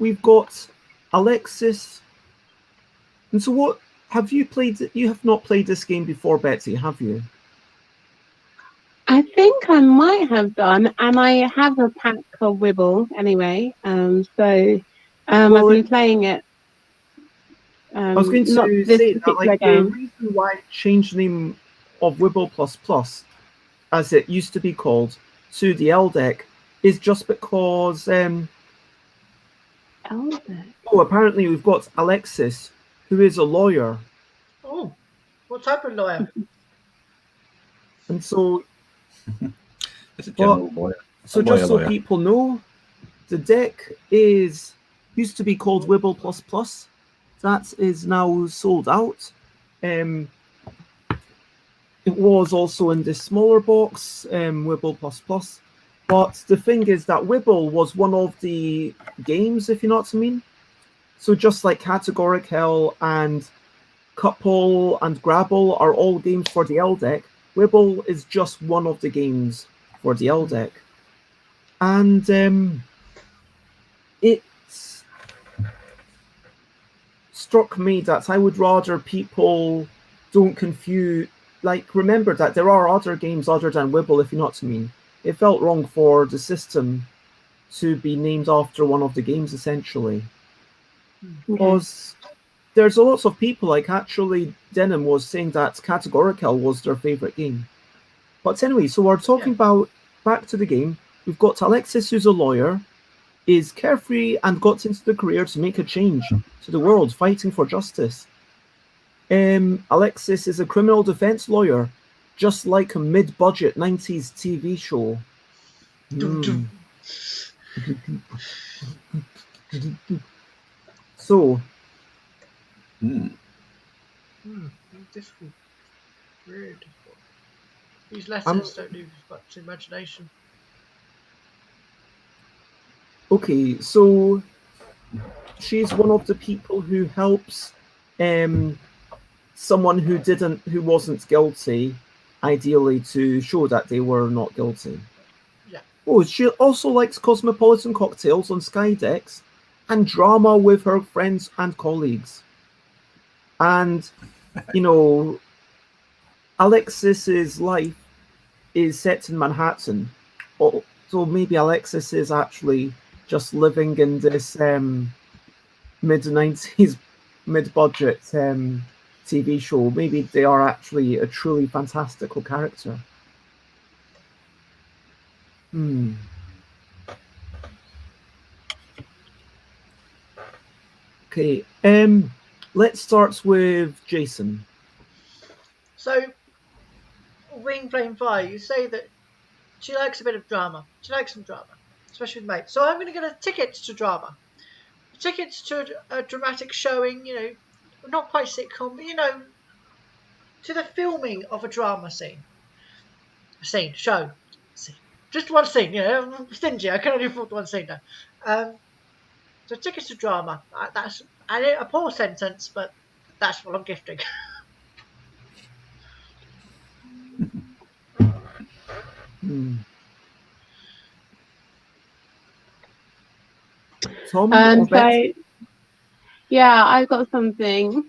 we've got Alexis. And so what have you played? You have not played this game before, Betsy, have you? I think I might have done, and I have a pack of Wibble anyway. So I've been playing it. I was going not to this say that, particular like, the game. reason why I changed the name of Wibble Plus Plus, as it used to be called, to the L deck, is just because apparently we've got Alexis, who is a lawyer. Oh, what type of lawyer? And so It's a general lawyer. So just so people know, the deck used to be called Wibble Plus Plus. That is now sold out. It was also in this smaller box, Wibble Plus Plus. But the thing is that Wibble was one of the games, if you know what I mean. So just like Categorical and Couple and Grabble are all games for the L deck, Wibble is just one of the games for the L deck. And it struck me that I would rather people don't confuse, like, remember that there are other games other than Wibble, if you know what I mean. It felt wrong for the system to be named after one of the games, essentially. Because there's a lot of people, like actually Denim was saying that Categorical was their favorite game. But anyway, so we're talking about, back to the game, we've got Alexis, who's a lawyer, is carefree and got into the career to make a change to the world, fighting for justice. Alexis is a criminal defense lawyer, just like a mid-budget 90s TV show. So, difficult, very difficult. These letters don't leave much imagination. Okay, so she's one of the people who helps someone who wasn't guilty, ideally, to show that they were not guilty. Yeah. Oh, she also likes cosmopolitan cocktails on sky decks and drama with her friends and colleagues. And, you know, Alexis's life is set in Manhattan. So maybe Alexis is actually just living in this mid-90s, mid-budget TV show. Maybe they are actually a truly fantastical character. Okay, let's start with Jason. So, Wing Flame Fire, you say that she likes a bit of drama. She likes some drama, especially with mates. So I'm going to get a ticket to drama. Tickets to a dramatic showing, you know, not quite sitcom, but, you know, to the filming of a drama scene. Show. Just one scene, you know, I'm stingy. I can only afford one scene now. So tickets to drama. That's a poor sentence, but that's what I'm gifting. Tom or Betsy? Yeah, I've got something.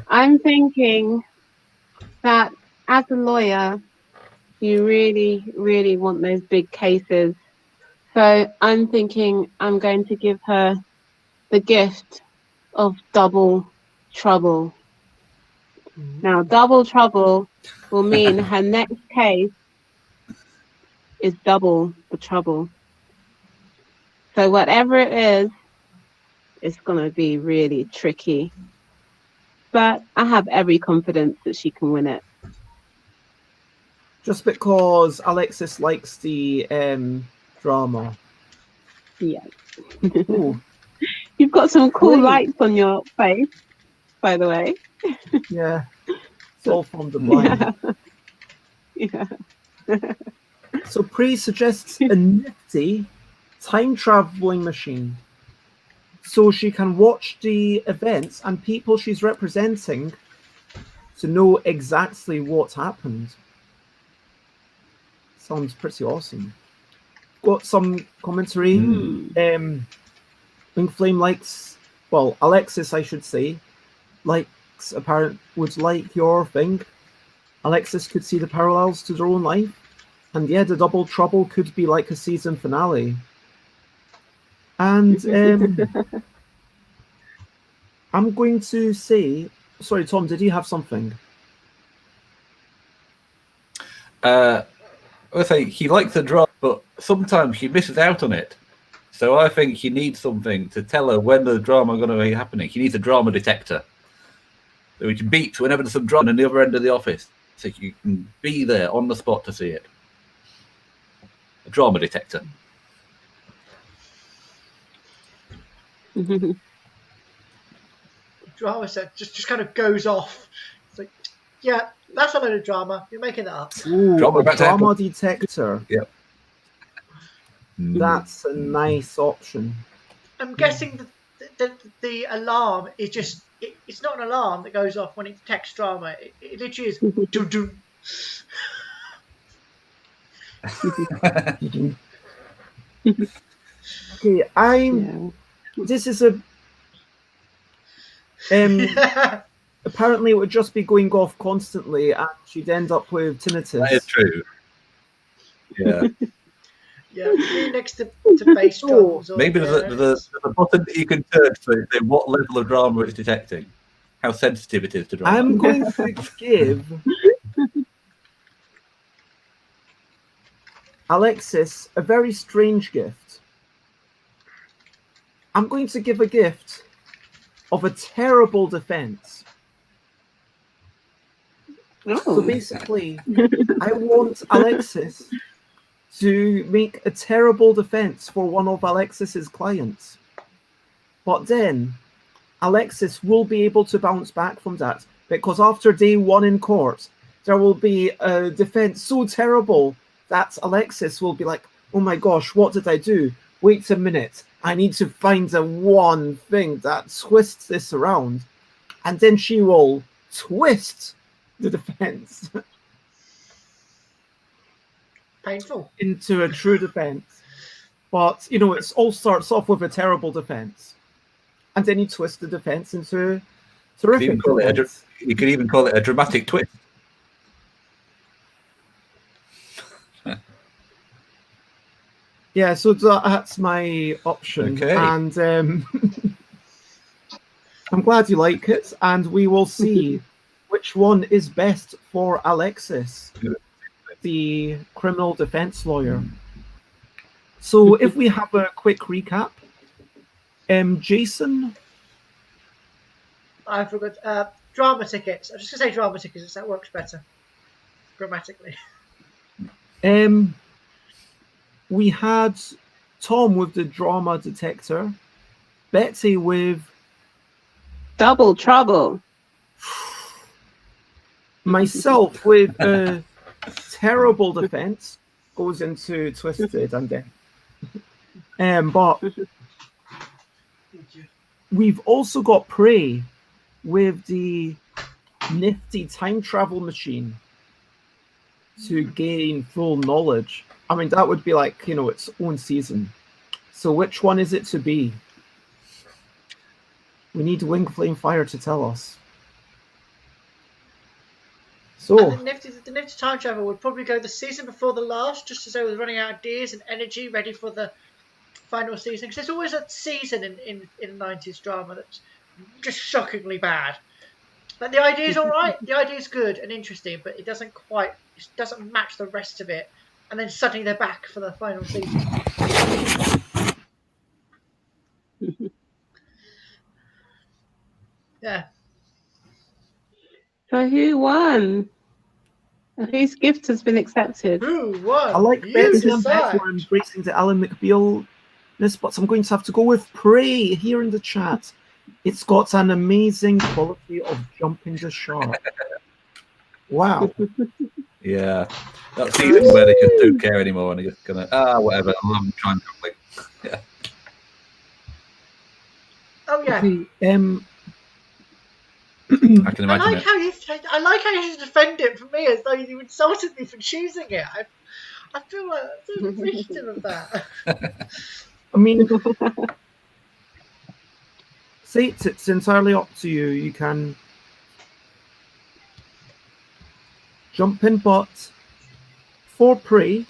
I'm thinking that as a lawyer, you really, really want those big cases. So I'm thinking I'm going to give her the gift of double trouble. Now, double trouble will mean her next case is double the trouble. So whatever it is, it's going to be really tricky. But I have every confidence that she can win it. Just because Alexis likes the drama. Yeah. Ooh, You've got some cool Great. lights on your face, by the way. yeah. It's all from the blind. Yeah. Yeah. So Prey suggests a nifty time-traveling machine. So she can watch the events and people she's representing to know exactly what happened. Sounds pretty awesome. Got some commentary. Wing Flame likes, well, Alexis, I should say, likes would like your thing. Alexis could see the parallels to their own life. And yeah, the double trouble could be like a season finale. And I'm going to say, sorry, Tom, did you have something? I say he likes the drama, but sometimes she misses out on it. So I think he needs something to tell her when the drama is going to be happening. He needs a drama detector. So he can beep whenever there's some drama on the other end of the office. So you can be there on the spot to see it. A drama detector. Drama set just kind of goes off. It's like, yeah, that's a load of drama. You're making that up. Ooh, Drama a about to drama happen. detector. Yep. That's a nice option. I'm guessing the alarm is just, it's not an alarm that goes off when it detects drama. It literally is doo doo. Okay, this is a apparently it would just be going off constantly and she'd end up with tinnitus. That is true. Yeah. Yeah, next to bass drums. Or, Maybe there's a button that you can turn to say what level of drama it's detecting, how sensitive it is to drama. I'm going to give Alexis a very strange gift. I'm going to give a gift of a terrible defense. So basically, I want Alexis to make a terrible defense for one of Alexis's clients. But then Alexis will be able to bounce back from that because after day one in court, there will be a defense so terrible that Alexis will be like, oh my gosh, what did I do? Wait a minute. I need to find the one thing that twists this around. And then she will twist the defense painful into a true defense. But, you know, it all starts off with a terrible defense. And then you twist the defense into a terrific defense. You could even call it a dramatic twist. Yeah, so that's my option. Okay. And I'm glad you like it. And we will see which one is best for Alexis, the criminal defense lawyer. So if we have a quick recap, Jason? I forgot. Drama tickets. I'm just going to say drama tickets. That works better grammatically. We had Tom with the drama detector, Betsy with double trouble, myself with a terrible defense, goes into twisted and then. But we've also got Prey with the nifty time travel machine to gain full knowledge. I mean, that would be like, you know, its own season. So which one is it to be? We need Wing Flame Fire to tell us. And So, the nifty time travel would probably go the season before the last, just as they were running out of ideas and energy, ready for the final season. Because there's always a season in 90s drama that's just shockingly bad. But the idea's all right. The idea's good and interesting, but it doesn't match the rest of it. And then suddenly they're back for the final season. Yeah. So who won? Whose gift has been accepted? Who won? I like You Betsy and decide. Beth were embracing the Alan McBeal-ness, but I'm going to have to go with Prey here in the chat. It's got an amazing quality of jumping the shark. Wow. Yeah. That season where they just don't care anymore and they're just gonna whatever, I'm trying to like yeah. Oh yeah. Okay, I can imagine it. I like how you defend it for me as though you insulted me for choosing it. I feel like I'm so appreciative of that. I mean, say it's entirely up to you. You can jump in, but for Prey,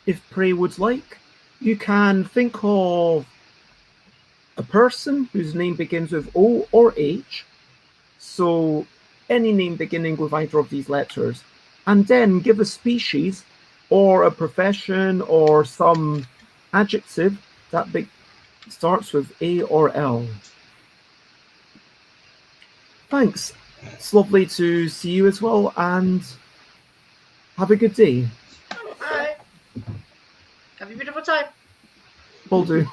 if Prey would like, you can think of a person whose name begins with O or H. So any name beginning with either of these letters, and then give a species or a profession or some adjective that starts with A or L. Thanks. It's lovely to see you as well, and have a good day. Alright. Have a beautiful time. Will do.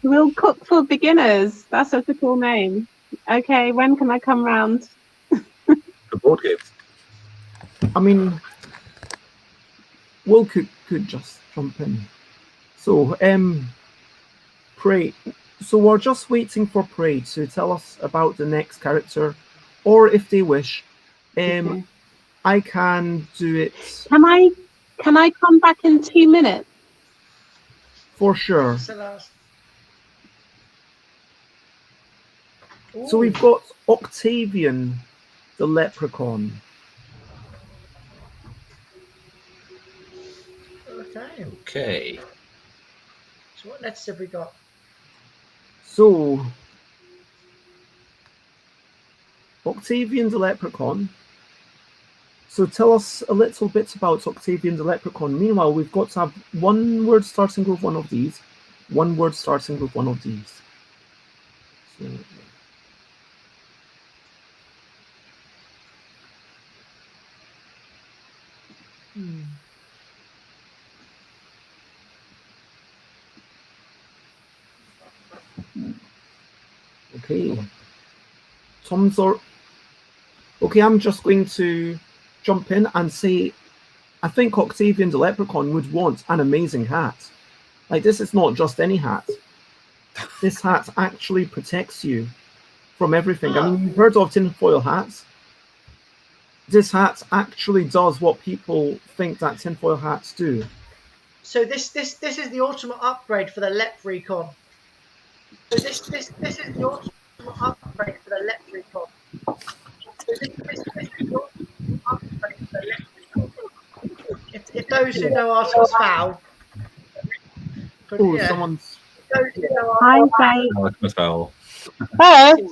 We'll cook for beginners. That's such a cool name. Okay, when can I come round? The board games. I mean, Will could just jump in. So, Prey. So we're just waiting for Prey to tell us about the next character, or if they wish, Okay. I can do it Can I come back in 2 minutes? for sure. So last. So we've got Octavian, the leprechaun. Okay. Okay. So what letters have we got? So Octavian the leprechaun. So tell us a little bit about Octavian the leprechaun. Meanwhile, we've got to have one word starting with one of these, one word starting with one of these. So, okay. Okay, I'm just going to jump in and say, I think Octavian the leprechaun would want an amazing hat. Like, this is not just any hat. This hat actually protects you from everything. I mean, you've heard of tinfoil hats. This hat actually does what people think that tinfoil hats do. So this is the ultimate upgrade for the leprechaun. So this is the ultimate upgrade for the leprechaun. So this is the ultimate upgrade for the leprechaun. If those who know Artemis Fowl. Oh, someone's. Hi, Faye. Artemis Fowl. Hello.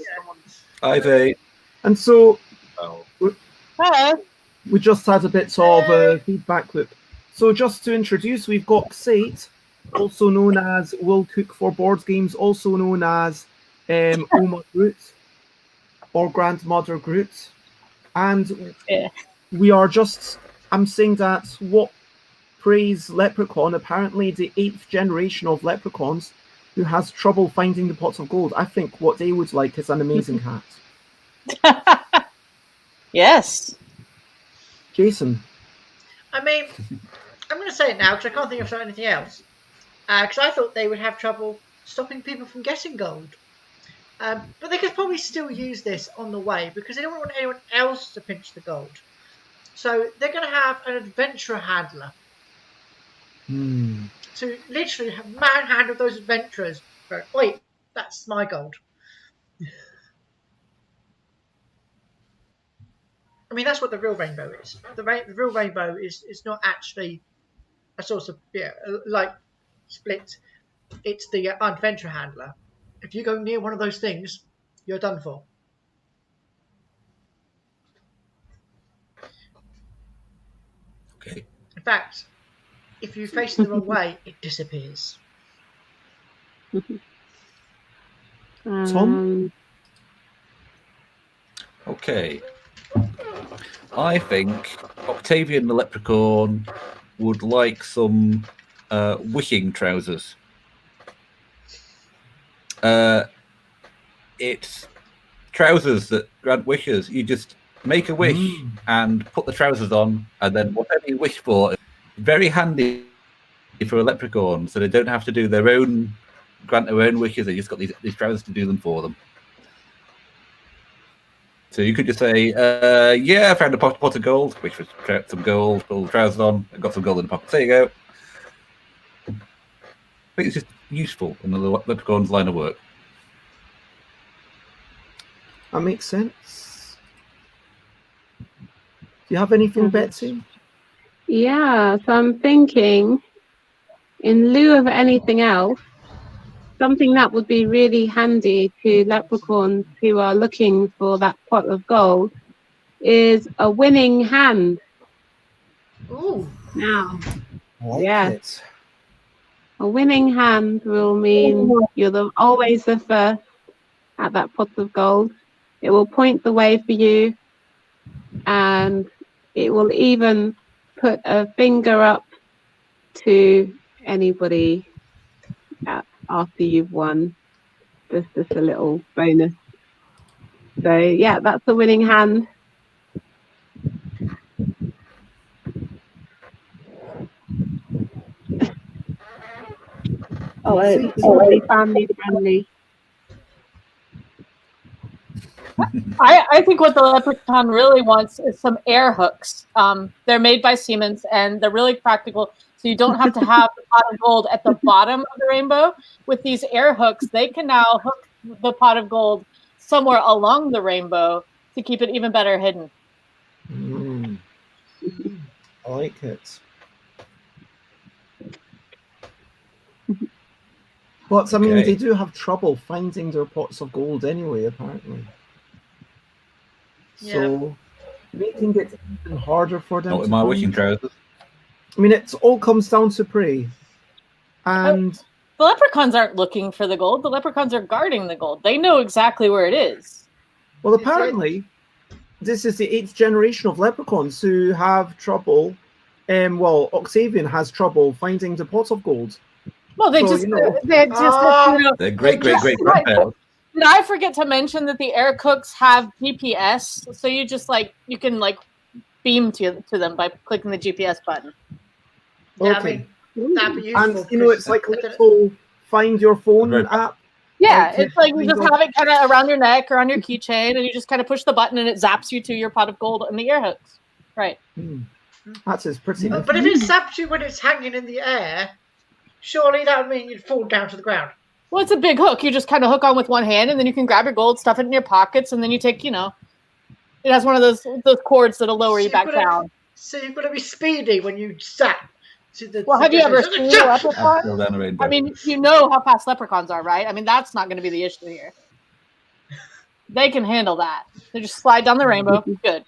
Hi, Faye. And so Hello. we just had a bit of a feedback loop. So just to introduce, we've got Xate, also known as Will Cook for Board Games, also known as Oma Groot or Grandmother Groot. And we are just, I'm saying that what Prey's leprechaun, apparently the 8th generation of leprechauns who has trouble finding the pots of gold. I think what they would like is an amazing hat. Yes. Jason. I mean, I'm going to say it now because I can't think of anything else. Because I thought they would have trouble stopping people from getting gold. But they could probably still use this on the way because they don't want anyone else to pinch the gold. So they're going to have an adventurer handler. To literally have manhandled those adventurers. Go, oi, that's my gold. I mean, that's what the real rainbow is. The real rainbow is not actually a source of like split. It's the adventure handler. If you go near one of those things, you're done for. Okay. In fact, if you face it the wrong way, it disappears. Tom? Okay. I think Octavian the Leprechaun would like some wishing trousers. It's trousers that grant wishes. You just make a wish and put the trousers on, and then whatever you wish for, very handy for a leprechaun, so they don't have to do grant their own wishes. They just got these trousers to do them for them. So you could just say, yeah, I found a pot of gold, which was some gold, put the trousers on, and got some gold in the pocket. There you go. I think it's just useful in the leprechaun's line of work. That makes sense. Do you have anything, Betsy? Yeah, so I'm thinking, in lieu of anything else, something that would be really handy to leprechauns who are looking for that pot of gold is a winning hand. Ooh. Now, I like it. A winning hand will mean you're always the first at that pot of gold. It will point the way for you, and it will even put a finger up to anybody after you've won. There's just a little bonus. So yeah, that's a winning hand. It's really family friendly. I think what the leprechaun really wants is some air hooks. They're made by Siemens, and they're really practical, so you don't have to have the pot of gold at the bottom of the rainbow. With these air hooks, they can now hook the pot of gold somewhere along the rainbow to keep it even better hidden. I like it. But, I mean, they do have trouble finding their pots of gold anyway, apparently. So, making it even harder for them Not with my wishing trousers. I mean, it all comes down to prey. And the leprechauns aren't looking for the gold. The leprechauns are guarding the gold. They know exactly where it is. Well, apparently, this is the 8th generation of leprechauns who have trouble. Well, Octavian has trouble finding the pot of gold. Well, they're great grandparents. Did I forget to mention that the air cooks have GPS? So you just you can beam to them by clicking the GPS button. Yeah, okay. I mean, that'd be useful. And it's like a little find your phone app. Yeah, it's like you just have it kind of around your neck or on your keychain, and you just kind of push the button, and it zaps you to your pot of gold and the air hooks. Right. That is pretty. But if it zaps you when it's hanging in the air, surely that would mean you'd fall down to the ground. Well, it's a big hook. You just kind of hook on with one hand, and then you can grab your gold, stuff it in your pockets, and then you take, it has one of those cords that'll lower you back down. So you've got to be speedy when you zap. Well, have you ever seen a leprechaun? I mean, you know how fast leprechauns are, right? I mean, that's not going to be the issue here. They can handle that. They just slide down the rainbow. Good.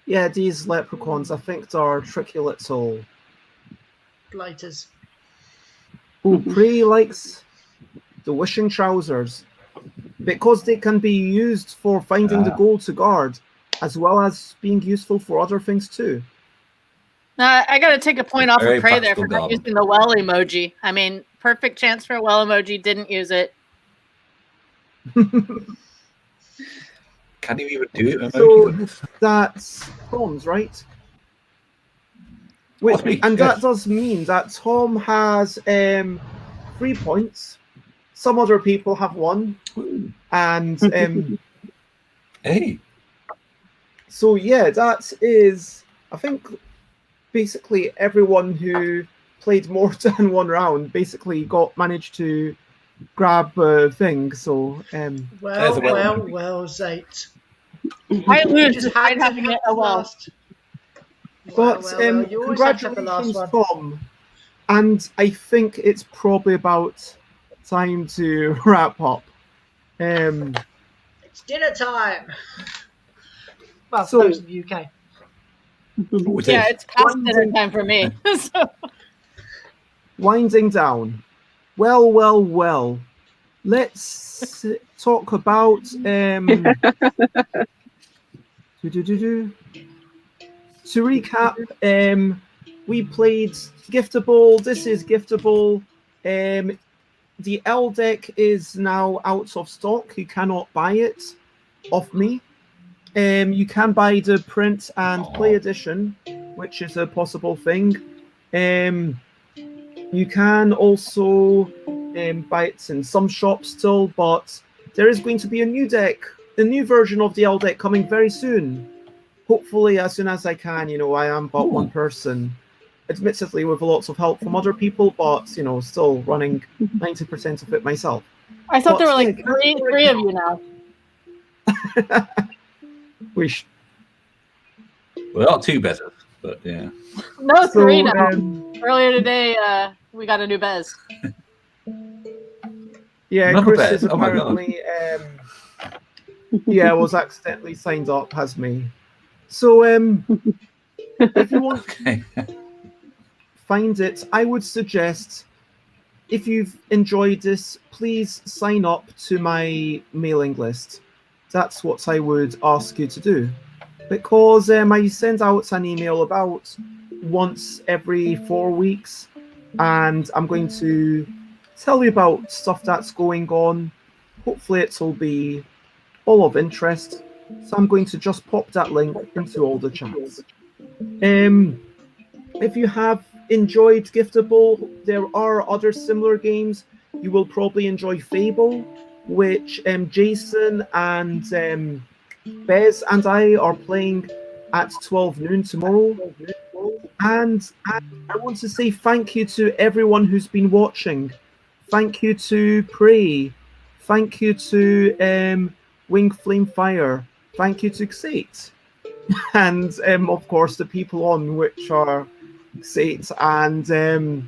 Yeah, these leprechauns, I think, are tricky little blighters. Prey likes the wishing trousers because they can be used for finding the gold to guard, as well as being useful for other things too. I got to take a point off of Prey there for not using the well emoji. I mean, perfect chance for a well emoji. Didn't use it. Can you even do it? So that's Tom's, right? Wait, and that does mean that Tom has 3 points. Some other people have 1, and hey. So yeah, that is. I think basically everyone who played more than one round basically managed to grab a thing. So Well, There's a well. well, well, Zate. I You lose just despite had to having have it the a well. last. but Well, you always have to have the last congratulations, one. Tom. And I think it's probably about time to wrap up. It's dinner time. Well, So- for those in the UK. Oh, it Yeah, is. it's past dinner time for me. So, Winding down. Well. Let's talk about To recap, we played Giftable. This is Giftable. The L deck is now out of stock. You cannot buy it off me. You can buy the print and play edition, which is a possible thing. You can also buy it in some shops still, but there is going to be a new deck, a new version of the L deck coming very soon. Hopefully, as soon as I can. I am but one person, admittedly with lots of help from other people, but still running 90% of it myself. I thought there were But, like yeah, three of you now. Wish. Well, not two better, but yeah. No, three now. um, Earlier today, we got a new Bez. yeah, Another Chris bet. is Oh my God. apparently was accidentally signed up as me. So if you want Okay. find it, I would suggest, if you've enjoyed this, please sign up to my mailing list. That's what I would ask you to do, because I send out an email about once every 4 weeks, and I'm going to tell you about stuff that's going on. Hopefully it'll be all of interest, so I'm going to just pop that link into all the chats. If you have enjoyed Giftable, there are other similar games. You will probably enjoy Fable, which Jason and Bez and I are playing at 12 noon tomorrow. And I want to say thank you to everyone who's been watching. Thank you to Prey. Thank you to Wing Flame Fire. Thank you to Xate. And of course the people on, which are Xate and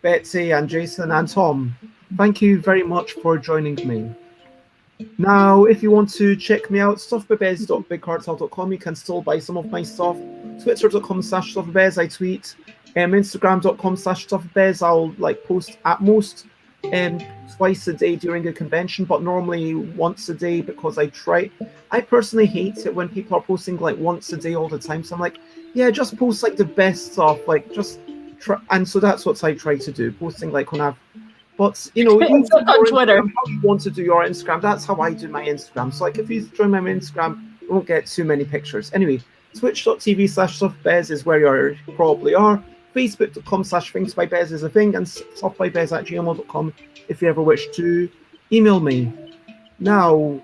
Betsy and Jason and Tom. Thank you very much for joining me. Now, if you want to check me out, stuffbybez.bigcartel.com. You can still buy some of my stuff. Twitter.com/stuffbybez, I tweet. Instagram.com/stuffbybez. I'll post at most twice a day during a convention, but normally once a day, because I personally hate it when people are posting once a day all the time. So I'm like, yeah, just post the best stuff, just try. And so that's what I try to do, posting on a. But you Except on Twitter. how you want to do your Instagram. That's how I do my Instagram. So if you join my Instagram, you won't get too many pictures. Anyway, twitch.tv/stuffbez is where you probably are. Facebook.com/thingsbybez is a thing, and stuffbybez@gmail.com if you ever wish to email me. Now,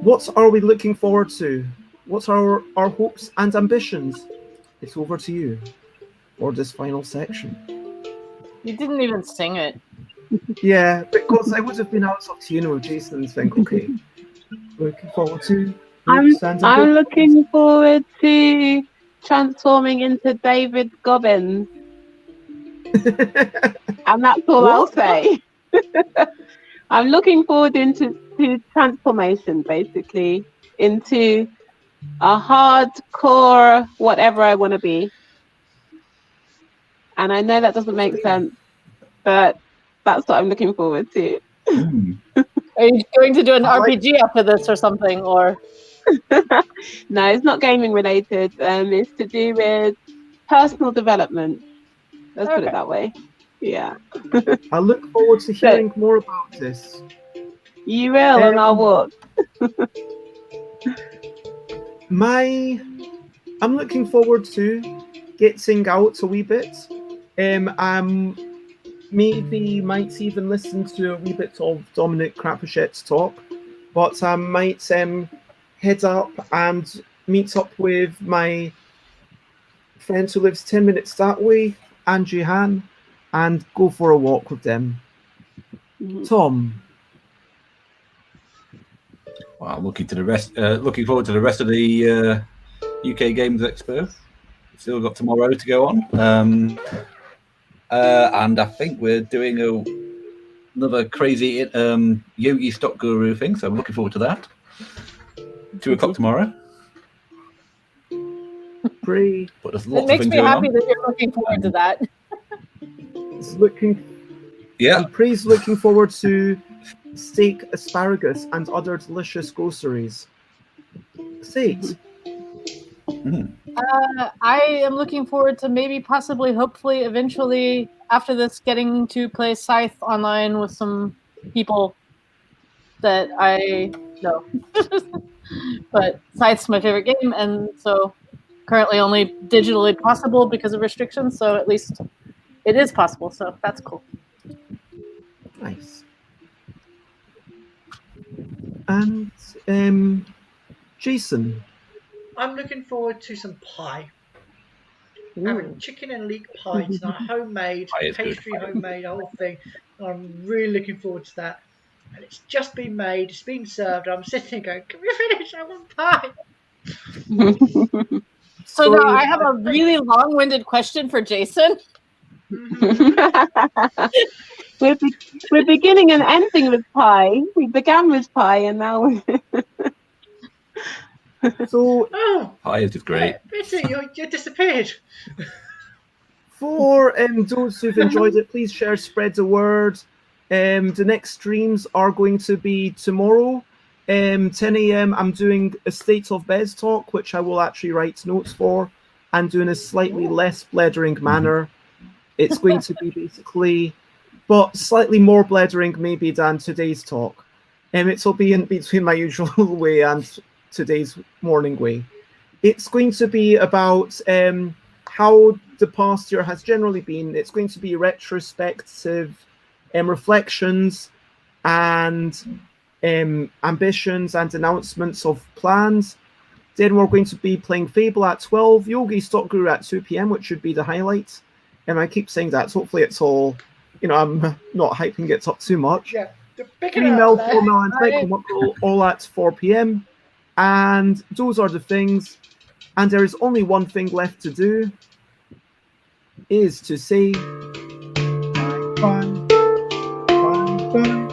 what are we looking forward to? What are our hopes and ambitions? It's over to you for this final section. You didn't even sing it. Yeah, because I would have been out of tune with Jason's thing. Okay, looking forward to. I'm looking forward to transforming into David Gobbins, and that's all I'll say. I'm looking forward to transformation, basically, into a hardcore whatever I want to be. And I know that doesn't make sense, but that's what I'm looking forward to. Are you going to do an RPG after this or something, or? No, it's not gaming related. It's to do with personal development. Let's put it that way. Yeah. I look forward to hearing more about this. You will on our walk. I'm looking forward to getting out a wee bit. Maybe might even listen to a wee bit of Dominic Crapachet's talk, but I might head up and meet up with my friend who lives 10 minutes that way, Angie Han, and go for a walk with them. Tom. Well, I'm looking forward to the rest of the UK Games Expo. Still got tomorrow to go on, and I think we're doing another crazy Yogi Stock Guru thing. So I'm looking forward to that. 2 o'clock tomorrow. Great. But there's It lots of makes things me going happy on. that you're looking forward to that. Yeah. Praise looking forward to steak, asparagus, and other delicious groceries. Sate. I am looking forward to maybe, possibly, hopefully, eventually, after this, getting to play Scythe online with some people that I know. But Scythe's my favorite game, and so currently only digitally possible because of restrictions, so at least it is possible, so that's cool. Nice. And Jason. I'm looking forward to some pie. Having chicken and leek pie tonight, homemade, Pie is good. pastry, homemade, the whole thing. I'm really looking forward to that. And it's just been made, it's been served. I'm sitting going, can we finish? I want pie. So now I have a really long-winded question for Jason. We're beginning and ending with pie. We began with pie, and now we're... So pie is just great. Bitty, you disappeared. For those who've enjoyed it, please share, spread the word. The next streams are going to be tomorrow, 10 a.m. I'm doing a State of Bez talk, which I will actually write notes for, and doing a slightly less blethering manner. It's going to be basically, but slightly more blethering maybe than today's talk. It'll be in between my usual way and today's morning way. It's going to be about how the past year has generally been. It's going to be retrospective reflections and ambitions and announcements of plans. Then we're going to be playing Fable at 12, Yogi Stock Guru at 2 p.m, which should be the highlight. And I keep saying that, so hopefully it's all, I'm not hyping it up too much. Yeah, 3 mil, 4 mil, and Technical all at 4 p.m. And those are the things. And there is only one thing left to do, is to say bye, bye, bye, bye.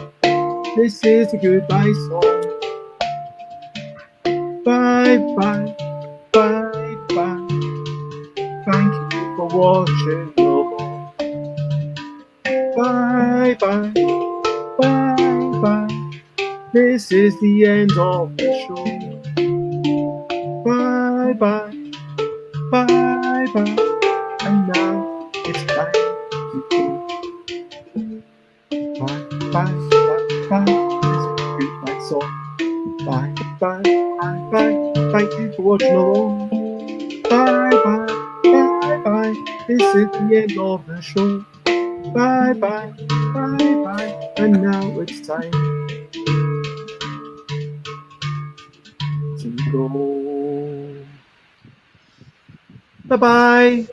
This is the goodbye song. Bye, bye, bye, bye. Thank you for watching. Bye, bye, bye, bye. This is the end of the show. Bye, bye, bye, bye. And now it's time to go. Bye, bye, bye, bye. This is the goodbye song. Bye, bye, bye, bye. Thank you for watching along. Bye, bye, bye, bye. This is the end of the show. Bye, bye, bye, bye. And now it's time to go. Bye-bye.